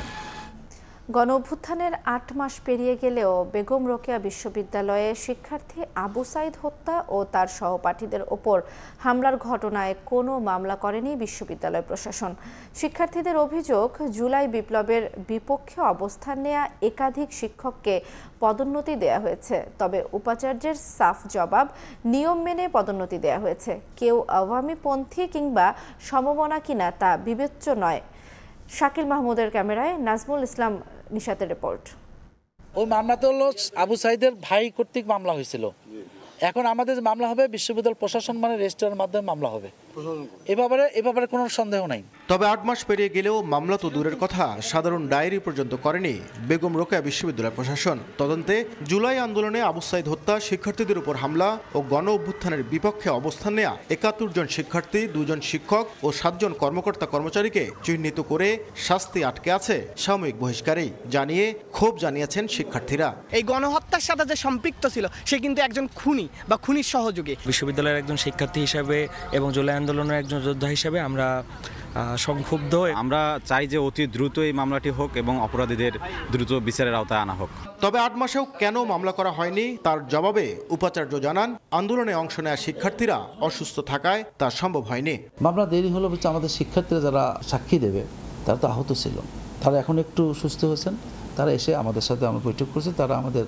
গণ অভ্যুত্থানের ৮ মাস পেরিয়ে গেলেও বেগম রোকেয়া বিশ্ববিদ্যালয়ে শিক্ষার্থী আবু সাইদ হত্যা ও তার সহপাঠীদের ওপর হামলার ঘটনায় কোনো মামলা করেনি বিশ্ববিদ্যালয় প্রশাসন। শিক্ষার্থীদের অভিযোগ, জুলাই বিপ্লবের বিপক্ষে অবস্থান নেয়া একাধিক শিক্ষককে পদোন্নতি দেয়া হয়েছে। তবে উপাচার্যের সাফ জবাব, নিয়ম মেনে পদোন্নতি দেয়া হয়েছে। কেউ আওয়ামীপন্থী কিংবা সমমনা কিনা তা বিবেচ্য নয়। শাকিল মাহমুদের ক্যামেরায় নাজমুল ইসলাম নিশাতের রিপোর্ট। ওই মামলাটা হলো আবু সাইদের ভাই কর্তৃক মামলা হয়েছিল। এখন আমাদের মামলা হবে বিশ্ববিদ্যালয় প্রশাসন মানে রেজিস্ট্রারের মাধ্যমে মামলা হবে। এ ব্যাপারে কোনো সন্দেহ নাই। তবে ৮ মাস পেরিয়ে গেলেও মামলা তো দূরের কথা, সাধারণ ডায়েরি পর্যন্ত করেনি বেগম রোকেয়া বিশ্ববিদ্যালয় প্রশাসন। তদন্তে জুলাই আন্দোলনে আবু সাইদ হত্যা, শিক্ষার্থীদের উপর হামলা ও গণ অভ্যুত্থানের বিপক্ষে অবস্থান নেয়া ৭১ জন শিক্ষার্থী, ২ জন শিক্ষক ও ৭ জন কর্মকর্তা কর্মচারীকে চিহ্নিত করে শাস্তি আটকে আছে সাময়িক বহিষ্কারেই জানিয়ে ক্ষোভ জানিয়েছেন শিক্ষার্থীরা। এই গণহত্যার সাথে যে সম্পৃক্ত ছিল সে কিন্তু একজন খুনি বা খুনির সহযোগী। বিশ্ববিদ্যালয়ের একজন শিক্ষার্থী হিসাবে এবং জুলাই আন্দোলনের একজন যোদ্ধা হিসাবে আমরা সংক্ষুব্ধ। আমরা চাই যে অতি দ্রুত এই মামলাটি হোক এবং অপরাধীদের দ্রুত বিচারের আওতায় আনা হোক। তবে ৮ মাসেও কেন মামলা করা হয়নি তার জবাবে উপাচার্য জানান, আন্দোলনে অংশ নেওয়া শিক্ষার্থীরা অসুস্থ থাকায় তা সম্ভব হয়নি। মামলা দেরি হলো বলছে আমাদের শিক্ষার্থীরা যারা সাক্ষী দেবে তারা তো আহত ছিল, তারা এখন একটু সুস্থ হয়েছেন, তারা এসে আমাদের সাথে আমরা বৈঠক করছি, তারা আমাদের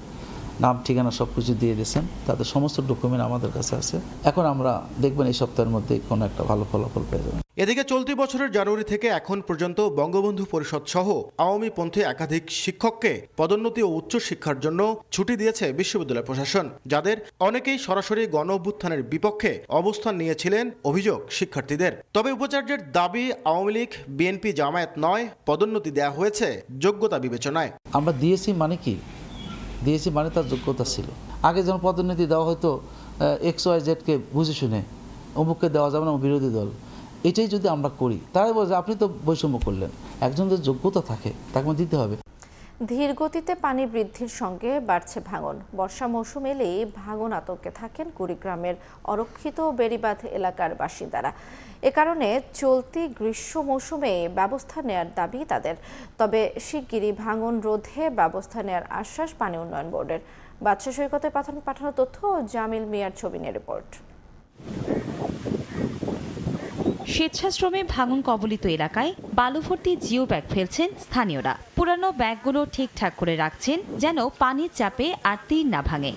নাম ঠিকানা সব কিছু দিয়ে দিয়েছেন, তাদের সমস্ত ডকুমেন্ট আমাদের কাছে আছে। এখন আমরা দেখবেন এই সপ্তাহের মধ্যে কোনো একটা ভালো ফলাফল পেয়ে যাবেন। এদিকে চলতি বছরের জানুয়ারি থেকে এখন পর্যন্ত বঙ্গবন্ধু পরিষদ সহ আওয়ামীপন্থী একাধিক শিক্ষককে পদোন্নতি ও উচ্চশিক্ষার জন্য ছুটি দিয়েছে বিশ্ববিদ্যালয় প্রশাসন, যাদের অনেকেই সরাসরি গণ অভ্যুত্থানের বিপক্ষে অবস্থান নিয়েছিলেন অভিযোগ শিক্ষার্থীদের। তবে উপাচার্যের দাবি, আওয়ামী লীগ, বিএনপি, জামায়াত নয়, পদোন্নতি দেওয়া হয়েছে যোগ্যতা বিবেচনায়। আমরা দিয়েছি মানে কি? দিয়েছি মানে তার যোগ্যতা ছিল। আগে যখন পদোন্নতি দেওয়া হয়তো XYZ কে বুঝে শুনে, অমুককে দেওয়া যাবে না, বিরোধী দল, এটাই যদি আমরা করি তারাই বলছে আপনি তো বৈষম্য করলেন। একজনের যোগ্যতা থাকে তাকে দিতে হবে। ধীর গতিতে পানি বৃদ্ধির সঙ্গে বাড়ছে ভাঙন। বর্ষা মৌসুম এলেই ভাঙন আতঙ্কে থাকেন কুড়িগ্রামের অরক্ষিত বেড়িবাঁধ এলাকার বাসিন্দারা। এ কারণে চলতি গ্রীষ্ম মৌসুমে ব্যবস্থা নেয়ার দাবি তাদের। তবে শিগগিরই ভাঙন রোধে ব্যবস্থা নেয়ার আশ্বাস পানি উন্নয়ন বোর্ডের। বাদশা সৈকতে পাঠানো তথ্য, জামিল মিয়ার ছবি নিয়ে রিপোর্ট। স্বেচ্ছাশ্রমে ভাঙন কবলিত এলাকায় বালু ভর্তি জিও ব্যাগ ফেলছেন স্থানীয়রা। পুরানো ব্যাগগুলো ঠিকঠাক করে রাখছেন যেন পানির চাপে আর তীর না ভাঙে।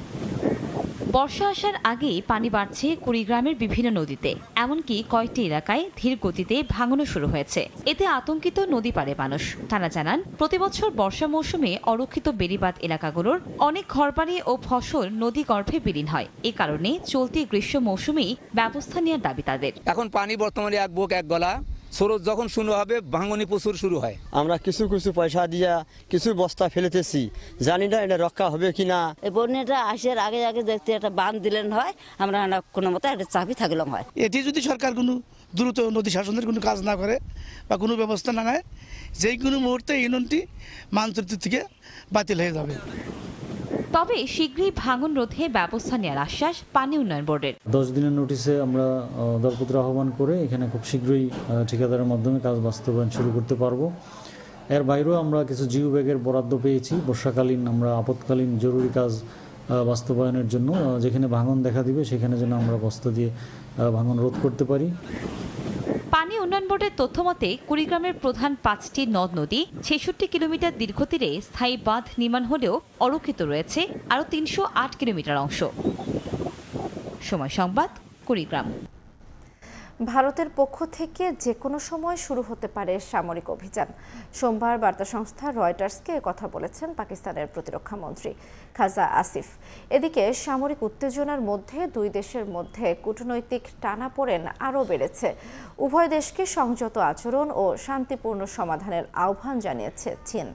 বর্ষা আসার আগেই পানি বাড়ছে কুড়িগ্রামের বিভিন্ন নদীতে, এমনকি কয়েকটি এলাকায় ধীর গতিতে ভাঙনও শুরু হয়েছে। এতে আতঙ্কিত নদী পাড়ে মানুষ। তারা জানান, প্রতিবছর বর্ষা মৌসুমে অরক্ষিত বেড়িবাঁধ এলাকাগুলোর অনেক ঘরবাড়ি ও ফসল নদী গর্ভে বিলীন হয়। এ কারণে চলতি গ্রীষ্ম মৌসুমেই ব্যবস্থা নেওয়ার দাবি তাদের। এখন পানি বর্তমানে এক বুক এক গলা, স্রোত যখন শুরু হবে ভাঙনি প্রচুর শুরু হয়। আমরা কিছু পয়সা দিয়া কিছু বস্তা ফেলেতেছি, জানি না এটা রক্ষা হবে কিনা। এই বন্যাটা আসার আগে আগে দেখতে একটা বাঁধ দিলেন হয়, আমরা কোনো মতো একটা চাপি থাকলাম হয়। এটি যদি সরকার কোনো দ্রুত নদী শাসনের কোনো কাজ না করে বা কোনো ব্যবস্থা না নেয়, যে কোনো মুহূর্তে এই নদী মানচিত্র থেকে বাতিল হয়ে যাবে। তবে শীঘ্রই ভাঙন রোধে ব্যবস্থা নেওয়ার আশ্বাস পানি উন্নয়ন বোর্ডের। 10 দিনের নোটিশে আমরা দরপত্র আহ্বান করে এখানে খুব শীঘ্রই ঠিকাদারের মাধ্যমে কাজ বাস্তবায়ন শুরু করতে পারবো। এর বাইরেও আমরা কিছু জিও ব্যাগের বরাদ্দ পেয়েছি বর্ষাকালীন আমরা আপৎকালীন জরুরি কাজ বাস্তবায়নের জন্য। যেখানে ভাঙন দেখা দিবে সেখানে যেন আমরা বস্তা দিয়ে ভাঙন রোধ করতে পারি। পানি উন্নয়ন বোর্ডের তথ্য মতে কুড়িগ্রামের প্রধান 5টি নদ নদী 66 কিলোমিটার দীর্ঘতীরে স্থায়ী বাঁধ নির্মাণ হলেও অরক্ষিত রয়েছে আরও 308 কিলোমিটার অংশ। সময় সংবাদ, কুড়িগ্রাম। ভারতের পক্ষ থেকে যে কোনো সময় শুরু হতে পারে সামরিক অভিযান। সোমবার বার্তা সংস্থা রয়টার্সকে কথা বলেছেন পাকিস্তানের প্রতিরক্ষা মন্ত্রী খাজা আসিফ। এদিকে সামরিক উত্তেজনার মধ্যে দুই দেশের মধ্যে কূটনৈতিক টানাপোড়েন আরও বেড়েছে। উভয় দেশকে সংযত আচরণ ও শান্তিপূর্ণ সমাধানের আহ্বান জানিয়েছে চীন।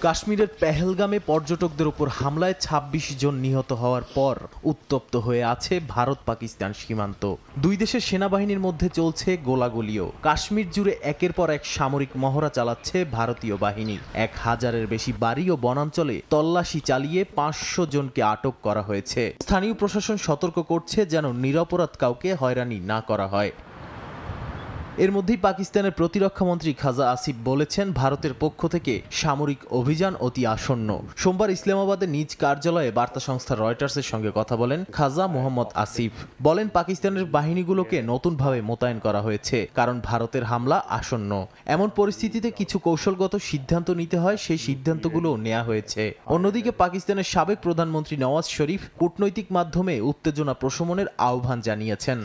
কাশ্মীরের পেহেলগামে পর্যটকদের উপর হামলায় 26 জন নিহত হওয়ার পর উত্তপ্ত হয়ে আছে ভারত পাকিস্তান সীমান্ত। দুই দেশের সেনাবাহিনীর মধ্যে চলছে গোলাগুলিও। কাশ্মীর জুড়ে একের পর এক সামরিক মহড়া চালাচ্ছে ভারতীয় বাহিনী। 1000-এর বেশি বাড়ি ও বনাঞ্চলে তল্লাশি চালিয়ে 500 জনকে আটক করা হয়েছে। স্থানীয় প্রশাসন সতর্ক করছে যেন নিরপরাধ কাউকে হয়রানি না করা হয়। এর মধ্যেই পাকিস্তানের প্রতিরক্ষা মন্ত্রী খাজা আসিফ বলেছেন ভারতের পক্ষ থেকে সামরিক অভিযান অতি আসন্ন। সোমবার ইসলামাবাদে নিজ কার্যালয়ে বার্তা সংস্থা রয়টার্সের সঙ্গে কথা বলেন খাজা মোহাম্মদ আসিফ। বলেন পাকিস্তানের বাহিনীগুলোকে নতুনভাবে মোতায়েন করা হয়েছে কারণ ভারতের হামলা আসন্ন। এমন পরিস্থিতিতে কিছু কৌশলগত সিদ্ধান্ত নিতে হয়, সেই সিদ্ধান্তগুলো নেওয়া হয়েছে। অন্যদিকে পাকিস্তানের সাবেক প্রধানমন্ত্রী নওয়াজ শরীফ কূটনৈতিক মাধ্যমে উত্তেজনা প্রশমনের আহ্বান জানিয়েছেন।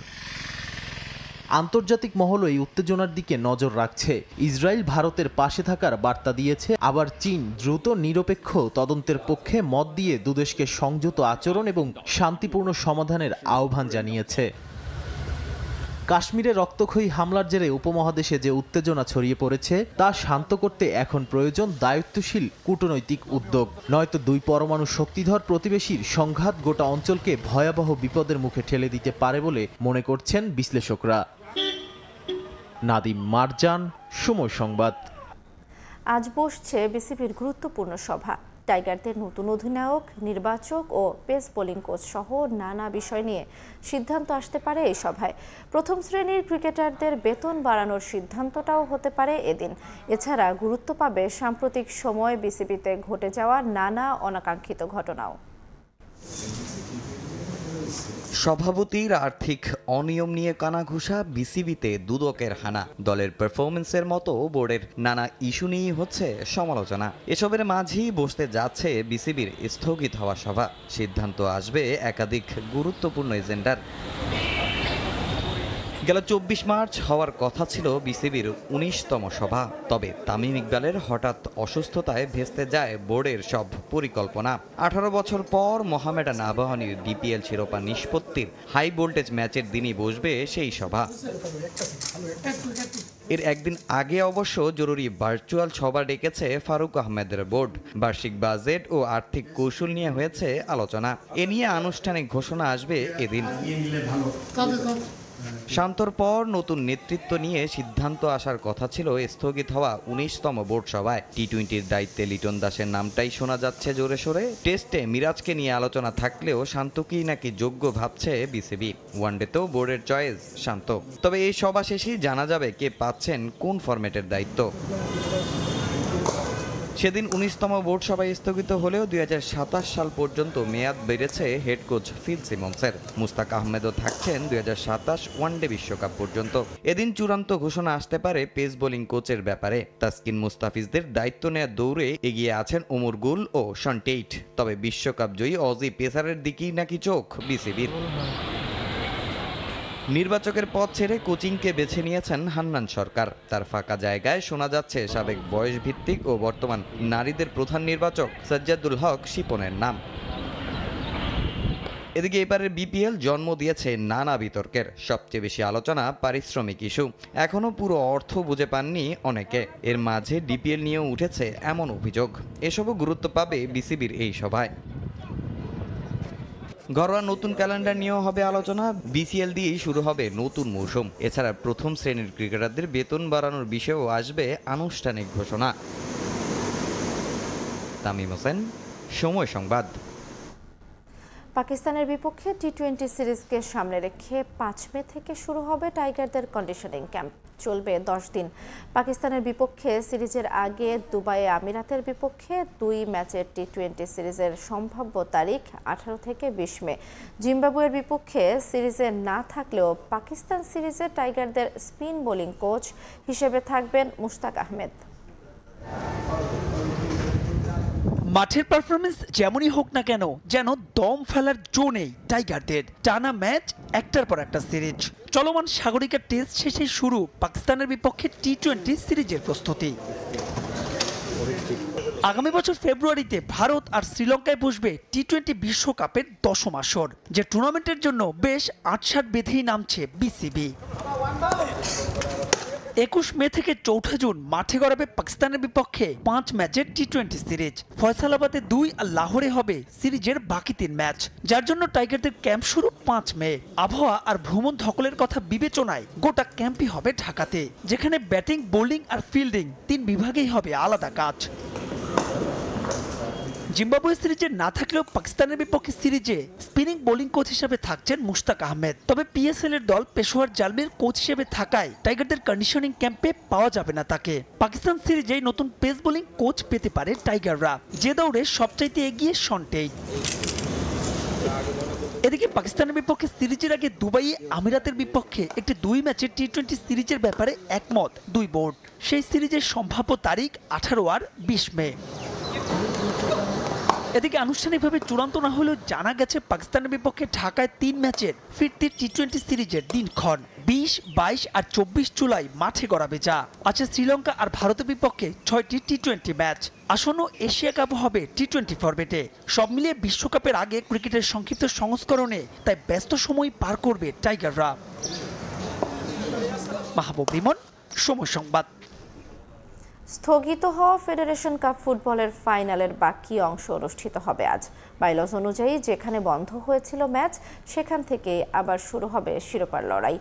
আন্তর্জাতিক মহল এই উত্তেজনার দিকে নজর রাখছে। ইসরায়েল ভারতের পাশে থাকার বার্তা দিয়েছে, আবার চীন দ্রুত নিরপেক্ষ তদন্তের পক্ষে মত দিয়ে দুদেশকে সংযত আচরণ এবং শান্তিপূর্ণ সমাধানের আহ্বান জানিয়েছে। কাশ্মীরে রক্তক্ষয়ী হামলার জেরে উপমহাদেশে যে উত্তেজনা ছড়িয়ে পড়েছে তা শান্ত করতে এখন প্রয়োজন দায়িত্বশীল কূটনৈতিক উদ্যোগ। নয়তো দুই পরমাণু শক্তিধর প্রতিবেশীর সংঘাত গোটা অঞ্চলকে ভয়াবহ বিপদের মুখে ঠেলে দিতে পারে বলে মনে করছেন বিশ্লেষকরা। নাদিম মারজান, সময় সংবাদ। আজ বসছে বিসিবির গুরুত্বপূর্ণ সভা। টাইগারদের নতুন অধিনায়ক, নির্বাচক ও পেস বোলিং কোচ সহ নানা বিষয় নিয়ে সিদ্ধান্ত আসতে পারে এই সভায়। প্রথম শ্রেণীর ক্রিকেটারদের বেতন বাড়ানোর সিদ্ধান্তটাও হতে পারে এদিন। এছাড়া গুরুত্ব পাবে সাম্প্রতিক সময় বিসিবিতে ঘটে যাওয়া নানা অনাকাঙ্ক্ষিত ঘটনাও। সভাপতির আর্থিক অনিয়ম নিয়ে কানাঘুষা, বিসিবিতে দুদকের হানা, দলের পারফরমেন্সের মতো বোর্ডের নানা ইস্যু নিয়েই হচ্ছে সমালোচনা। এসবের মাঝেই বসতে যাচ্ছে বিসিবির স্থগিত হওয়া সভা। সিদ্ধান্ত আসবে একাধিক গুরুত্বপূর্ণ এজেন্ডার। গেল 24 মার্চ হওয়ার কথা ছিল বিসিবির 19তম সভা, তবে তামিম ইকবালের হঠাৎ অসুস্থতায় ভেস্তে যায় বোর্ডের সব পরিকল্পনা। 18 বছর পর মোহামেডান আবাহনীর ডিপিএল শিরোপা নিষ্পত্তির হাই ভোল্টেজ ম্যাচের দিনই বসবে সেই সভা। এর একদিন আগে অবশ্য জরুরি ভার্চুয়াল সভা ডেকেছে ফারুক আহমেদের বোর্ড। বার্ষিক বাজেট ও আর্থিক কৌশল নিয়ে হয়েছে আলোচনা। এ নিয়ে আনুষ্ঠানিক ঘোষণা আসবে এদিন। শান্তর পর নতুন নেতৃত্ব নিয়ে সিদ্ধান্ত আসার কথা ছিল স্থগিত হওয়া 19তম বোর্ড সভায়। টি-20-র দায়িত্বে লিটন দাসের নামটাই শোনা যাচ্ছে জোরে সোরে। টেস্টে মিরাজকে নিয়ে আলোচনা থাকলেও শান্তকেই নাকি যোগ্য ভাবছে বিসিবি। ওয়ানডেতেও বোর্ডের চয়েস শান্ত। তবে এই সভা শেষেই জানা যাবে কে পাচ্ছেন কোন ফরম্যাটের দায়িত্ব। সেদিন 19তম বোর্ড সভায় স্থগিত হলেও 2027 সাল পর্যন্ত মেয়াদ বেড়েছে হেড কোচ ফিল সিমন্সের। মুস্তাক আহমেদও থাকছেন 2027 ওয়ানডে বিশ্বকাপ পর্যন্ত। এদিন চূড়ান্ত ঘোষণা আসতে পারে পেস বোলিং কোচের ব্যাপারে। তাসকিন মুস্তাফিজদের দায়িত্ব নেওয়ার দৌড়ে এগিয়ে আছেন ওমর গুল ও শন টেইট। তবে বিশ্বকাপ জয়ী অজি পেসারের দিকেই নাকি চোখ বিসিবির। নির্বাচকের পদ ছেড়ে কোচিংকে বেছে নিয়েছেন হান্নান সরকার। তার ফাঁকা জায়গায় শোনা যাচ্ছে সাবেক বয়স ভিত্তিক ও বর্তমান নারীদের প্রধান নির্বাচক সাজ্জাদুল হক শিপনের নাম। এদিকে এবারের বিপিএল জন্ম দিয়েছে নানা বিতর্কের। সবচেয়ে বেশি আলোচনা পারিশ্রমিক ইস্যু। এখনো পুরো অর্থ বুঝে পাননি অনেকে। এর মাঝে ডিপিএল নিয়েও উঠেছে এমন অভিযোগ। এসবও গুরুত্ব পাবে বিসিবির এই সভায়। ঘরোয়া নতুন ক্যালেন্ডার নিয়েও হবে আলোচনা। বিসিএল দিয়েই শুরু হবে নতুন মৌসুম। এছাড়া প্রথম শ্রেণীর ক্রিকেটারদের বেতন বাড়ানোর বিষয়েও আসবে আনুষ্ঠানিক ঘোষণা। তামিম হোসেন, সময় সংবাদ। পাকিস্তানের বিপক্ষে টি-20 সিরিজকে সামনে রেখে 5 মে থেকে শুরু হবে টাইগারদের কন্ডিশনিং ক্যাম্প। চলবে 10 দিন। পাকিস্তানের বিপক্ষে সিরিজের আগে দুবাইয়ে আমিরাতের বিপক্ষে 2 ম্যাচের টি-20 সিরিজের সম্ভাব্য তারিখ 18 থেকে 20 মে। জিম্বাবুয়ের বিপক্ষে সিরিজে না থাকলেও পাকিস্তান সিরিজে টাইগারদের স্পিন বোলিং কোচ হিসেবে থাকবেন মুশতাক আহমেদ। মাঠের পারফরমেন্স যেমনই হোক না কেন, যেন দম ফেলার জো নেই টাইগারদের। টানা ম্যাচ, একটার পর একটা সিরিজ। চলমান সাগরিকা টেস্ট শেষে শুরু পাকিস্তানের বিপক্ষে টি-20 সিরিজের প্রস্তুতি। আগামী বছর ফেব্রুয়ারিতে ভারত আর শ্রীলঙ্কায় বসবে টি-20 বিশ্বকাপের 10ম আসর, যে টুর্নামেন্টের জন্য বেশ আটসাট বেঁধেই নামছে বিসিবি। 21 মে থেকে 4 জুন মাঠে গড়াবে পাকিস্তানের বিপক্ষে 5 ম্যাচের টি-20 সিরিজ। ফয়সালাবাদে 2 আর লাহোরে হবে সিরিজের বাকি 3 ম্যাচ, যার জন্য টাইগারদের ক্যাম্প শুরু 5 মে। আবহাওয়া আর ভ্রমণ ধকলের কথা বিবেচনায় গোটা ক্যাম্পই হবে ঢাকাতে, যেখানে ব্যাটিং, বোলিং আর ফিল্ডিং 3 বিভাগেই হবে আলাদা কাজ। জিম্বাবুয়ে সিরিজে না থাকলেও পাকিস্তানের বিপক্ষে সিরিজে স্পিনিং বোলিং কোচ হিসেবে থাকছেন মুশতাক আহমেদ। তবে পিএসএল এর দল পেশোয়ার জালমির কোচ হিসেবে থাকায় টাইগারদের কন্ডিশনিং ক্যাম্পে পাওয়া যাবে না তাকে। পাকিস্তান সিরিজে নতুন পেস বোলিং কোচ পেতে পারে টাইগাররা, যে দৌড়ে সবচাইতে এগিয়ে শন টেইট। এদিকে পাকিস্তানের বিপক্ষে সিরিজের আগে দুবাইয়ে আমিরাতের বিপক্ষে একটি 2 ম্যাচের টি-20 সিরিজের ব্যাপারে একমত 2 বোর্ড। সেই সিরিজের সম্ভাব্য তারিখ 18 আর 20 মে। এদিকে আনুষ্ঠানিকভাবে চূড়ান্ত না হলেও জানা গেছে পাকিস্তানের বিপক্ষে ঢাকায় 3 ম্যাচের ফিরতি টি-20 সিরিজের দিনক্ষণ 20, 22 আর 24 জুলাই মাঠে গড়াবে। যা আছে শ্রীলঙ্কা আর ভারতের বিপক্ষে 6টি টি-20 ম্যাচ। আসন্ন এশিয়া কাপ হবে টি-20 ফরম্যাটে। সব মিলিয়ে বিশ্বকাপের আগে ক্রিকেটের সংক্ষিপ্ত সংস্করণে তাই ব্যস্ত সময় পার করবে টাইগাররা। মাহবুব রিমন, সময় সংবাদ। স্থগিত হওয়া ফেডারেশন কাপ ফুটবলের ফাইনালের বাকি অংশ অনুষ্ঠিত হবে আজ। বাইলজ অনুযায়ী যেখানে বন্ধ হয়েছিল ম্যাচ, সেখান থেকে আবার শুরু হবে শিরোপার লড়াই।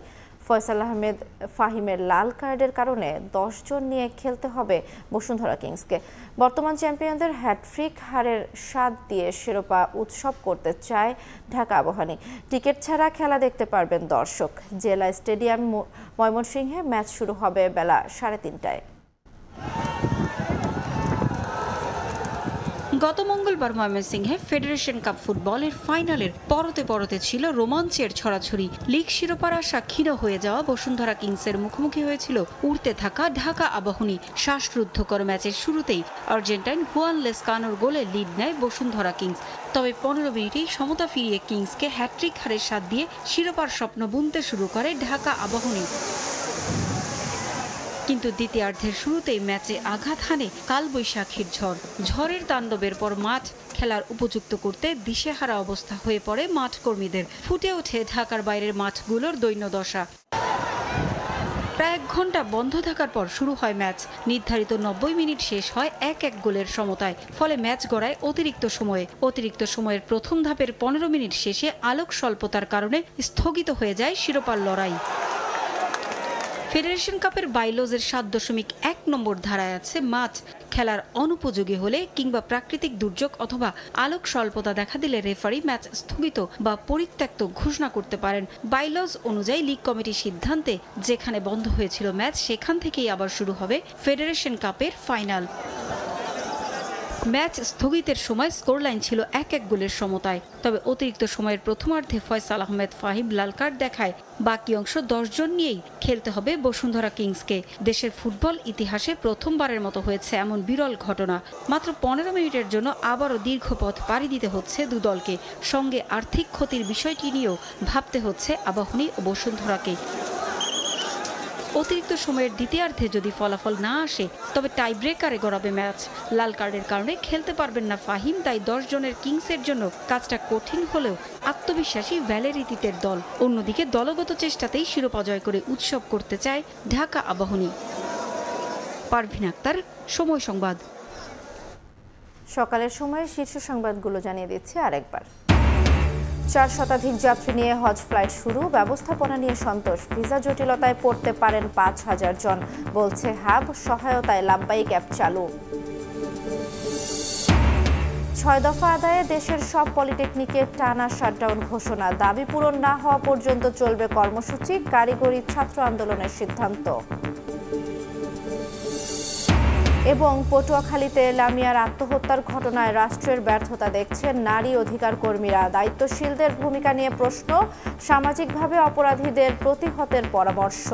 ফয়সাল আহমেদ ফাহিমের লাল কার্ডের কারণে 10 জন নিয়ে খেলতে হবে বসুন্ধরা কিংসকে। বর্তমান চ্যাম্পিয়নদের হ্যাটট্রিক হারের স্বাদ দিয়ে শিরোপা উৎসব করতে চায় ঢাকা আবাহনী। টিকিট ছাড়া খেলা দেখতে পারবেন দর্শক। জেলা স্টেডিয়াম ময়মনসিংহে ম্যাচ শুরু হবে বেলা 3:30টায়। গত মঙ্গলবার ময়মনসিংহে ফেডারেশন কাপ ফুটবলের ফাইনালের পরতে পরতে ছিল রোমাঞ্চের ছড়াছড়ি। লিগ শিরোপার আশা ক্ষীণ হয়ে যাওয়া বসুন্ধরা কিংসের মুখোমুখি হয়েছিল উড়তে থাকা ঢাকা আবাহনী। শ্বাসরুদ্ধকর ম্যাচের শুরুতেই আর্জেন্টাইন হুয়ান লেসকানোর গোলে লিড নেয় বসুন্ধরা কিংস। তবে 15 মিনিটেই সমতা ফিরিয়ে কিংসকে হ্যাট্রিক হারের স্বাদ দিয়ে শিরোপার স্বপ্ন বুনতে শুরু করে ঢাকা আবাহনী। কিন্তু দ্বিতীয়ার্ধের শুরুতেই ম্যাচে আঘাত হানে কালবৈশাখীর ঝড়। ঝড়ের তাণ্ডবের পর মাঠ খেলার উপযুক্ত করতে দিশেহারা অবস্থা হয়ে পড়ে মাঠ কর্মীদের। ফুটে ওঠে ঢাকার বাইরের মাঠগুলোর দৈন্যদশা। প্রায় 1 ঘন্টা বন্ধ থাকার পর শুরু হয় ম্যাচ। নির্ধারিত 90 মিনিট শেষ হয় 1-1 গোলের সমতায়। ফলে ম্যাচ গড়ায় অতিরিক্ত সময়ে। অতিরিক্ত সময়ের প্রথম ধাপের 15 মিনিট শেষে আলোক স্বল্পতার কারণে স্থগিত হয়ে যায় শিরোপার লড়াই। ফেডারেশন কাপের বাইলজের 7.1 নম্বর ধারায় আছে মাঠ খেলার অনুপযোগী হলে কিংবা প্রাকৃতিক দুর্যোগ অথবা আলোক স্বল্পতা দেখা দিলে রেফারি ম্যাচ স্থগিত বা পরিত্যক্ত ঘোষণা করতে পারেন। বাইলজ অনুযায়ী লিগ কমিটির সিদ্ধান্তে যেখানে বন্ধ হয়েছিল ম্যাচ, সেখান থেকেই আবার শুরু হবে ফেডারেশন কাপের ফাইনাল। ম্যাচ স্থগিতের সময় স্কোরলাইন ছিল 1-1 গোলের সমতায়। তবে অতিরিক্ত সময়ের প্রথমার্ধে ফয়সাল আহমেদ ফাহিম লাল কার্ড দেখায় বাকি অংশ 10 জন নিয়েই খেলতে হবে বসুন্ধরা কিংসকে। দেশের ফুটবল ইতিহাসে প্রথমবারের মতো হয়েছে এমন বিরল ঘটনা। মাত্র 15 মিনিটের জন্য আবারও দীর্ঘ পথ পাড়ি দিতে হচ্ছে দু দলকে। সঙ্গে আর্থিক ক্ষতির বিষয়টি নিয়েও ভাবতে হচ্ছে আবাহনী ও বসুন্ধরাকে। অতিরিক্ত সময়ের দ্বিতীয়ার্ধে যদি ফলাফল না আসে তবে টাই ব্রেকারে গড়াবে ম্যাচ। লাল কার্ডের কারণে খেলতে পারবেন না ফাহিম, তাই 10 জনের কিংসের জন্য কাজটা কঠিন হলেও আত্মবিশ্বাসী ভ্যালেরিতিতের দল। অন্যদিকে দলগত চেষ্টাতেই শিরোপা জয় করে উৎসব করতে চায় ঢাকা আবাহনী। পারভিন আক্তার, সময় সংবাদ। সকালের সময়ে শীর্ষ সংবাদগুলো জানিয়ে দিচ্ছি আরেকবার। 4 শতাধিক যাত্রী নিয়ে হজ ফ্লাইট শুরু, ব্যবস্থাপনা নিয়ে সন্তোষ। ভিসা জটিলতায় পড়তে পারেন 5000 জন, বলছে হাব। সহায়তায় লাব্বাইক অ্যাপ চালু। 6 দফা আদায়ে দেশের সব পলিটেকনিকে টানা শাটডাউন ঘোষণা, দাবি পূরণ না হওয়া পর্যন্ত চলবে কর্মসূচি, কারিগরি ছাত্র আন্দোলনের সিদ্ধান্ত। এবং পটুয়াখালীতে লামিয়ার আত্মহত্যার ঘটনায় রাষ্ট্রের ব্যর্থতা দেখছেন নারী অধিকার কর্মীরা, দায়িত্বশীলদের ভূমিকা নিয়ে প্রশ্ন, সামাজিকভাবে অপরাধীদের প্রতিহতের পরামর্শ।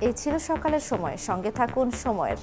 এই ছিল সকালের সময়, সঙ্গে থাকুন সময়ের।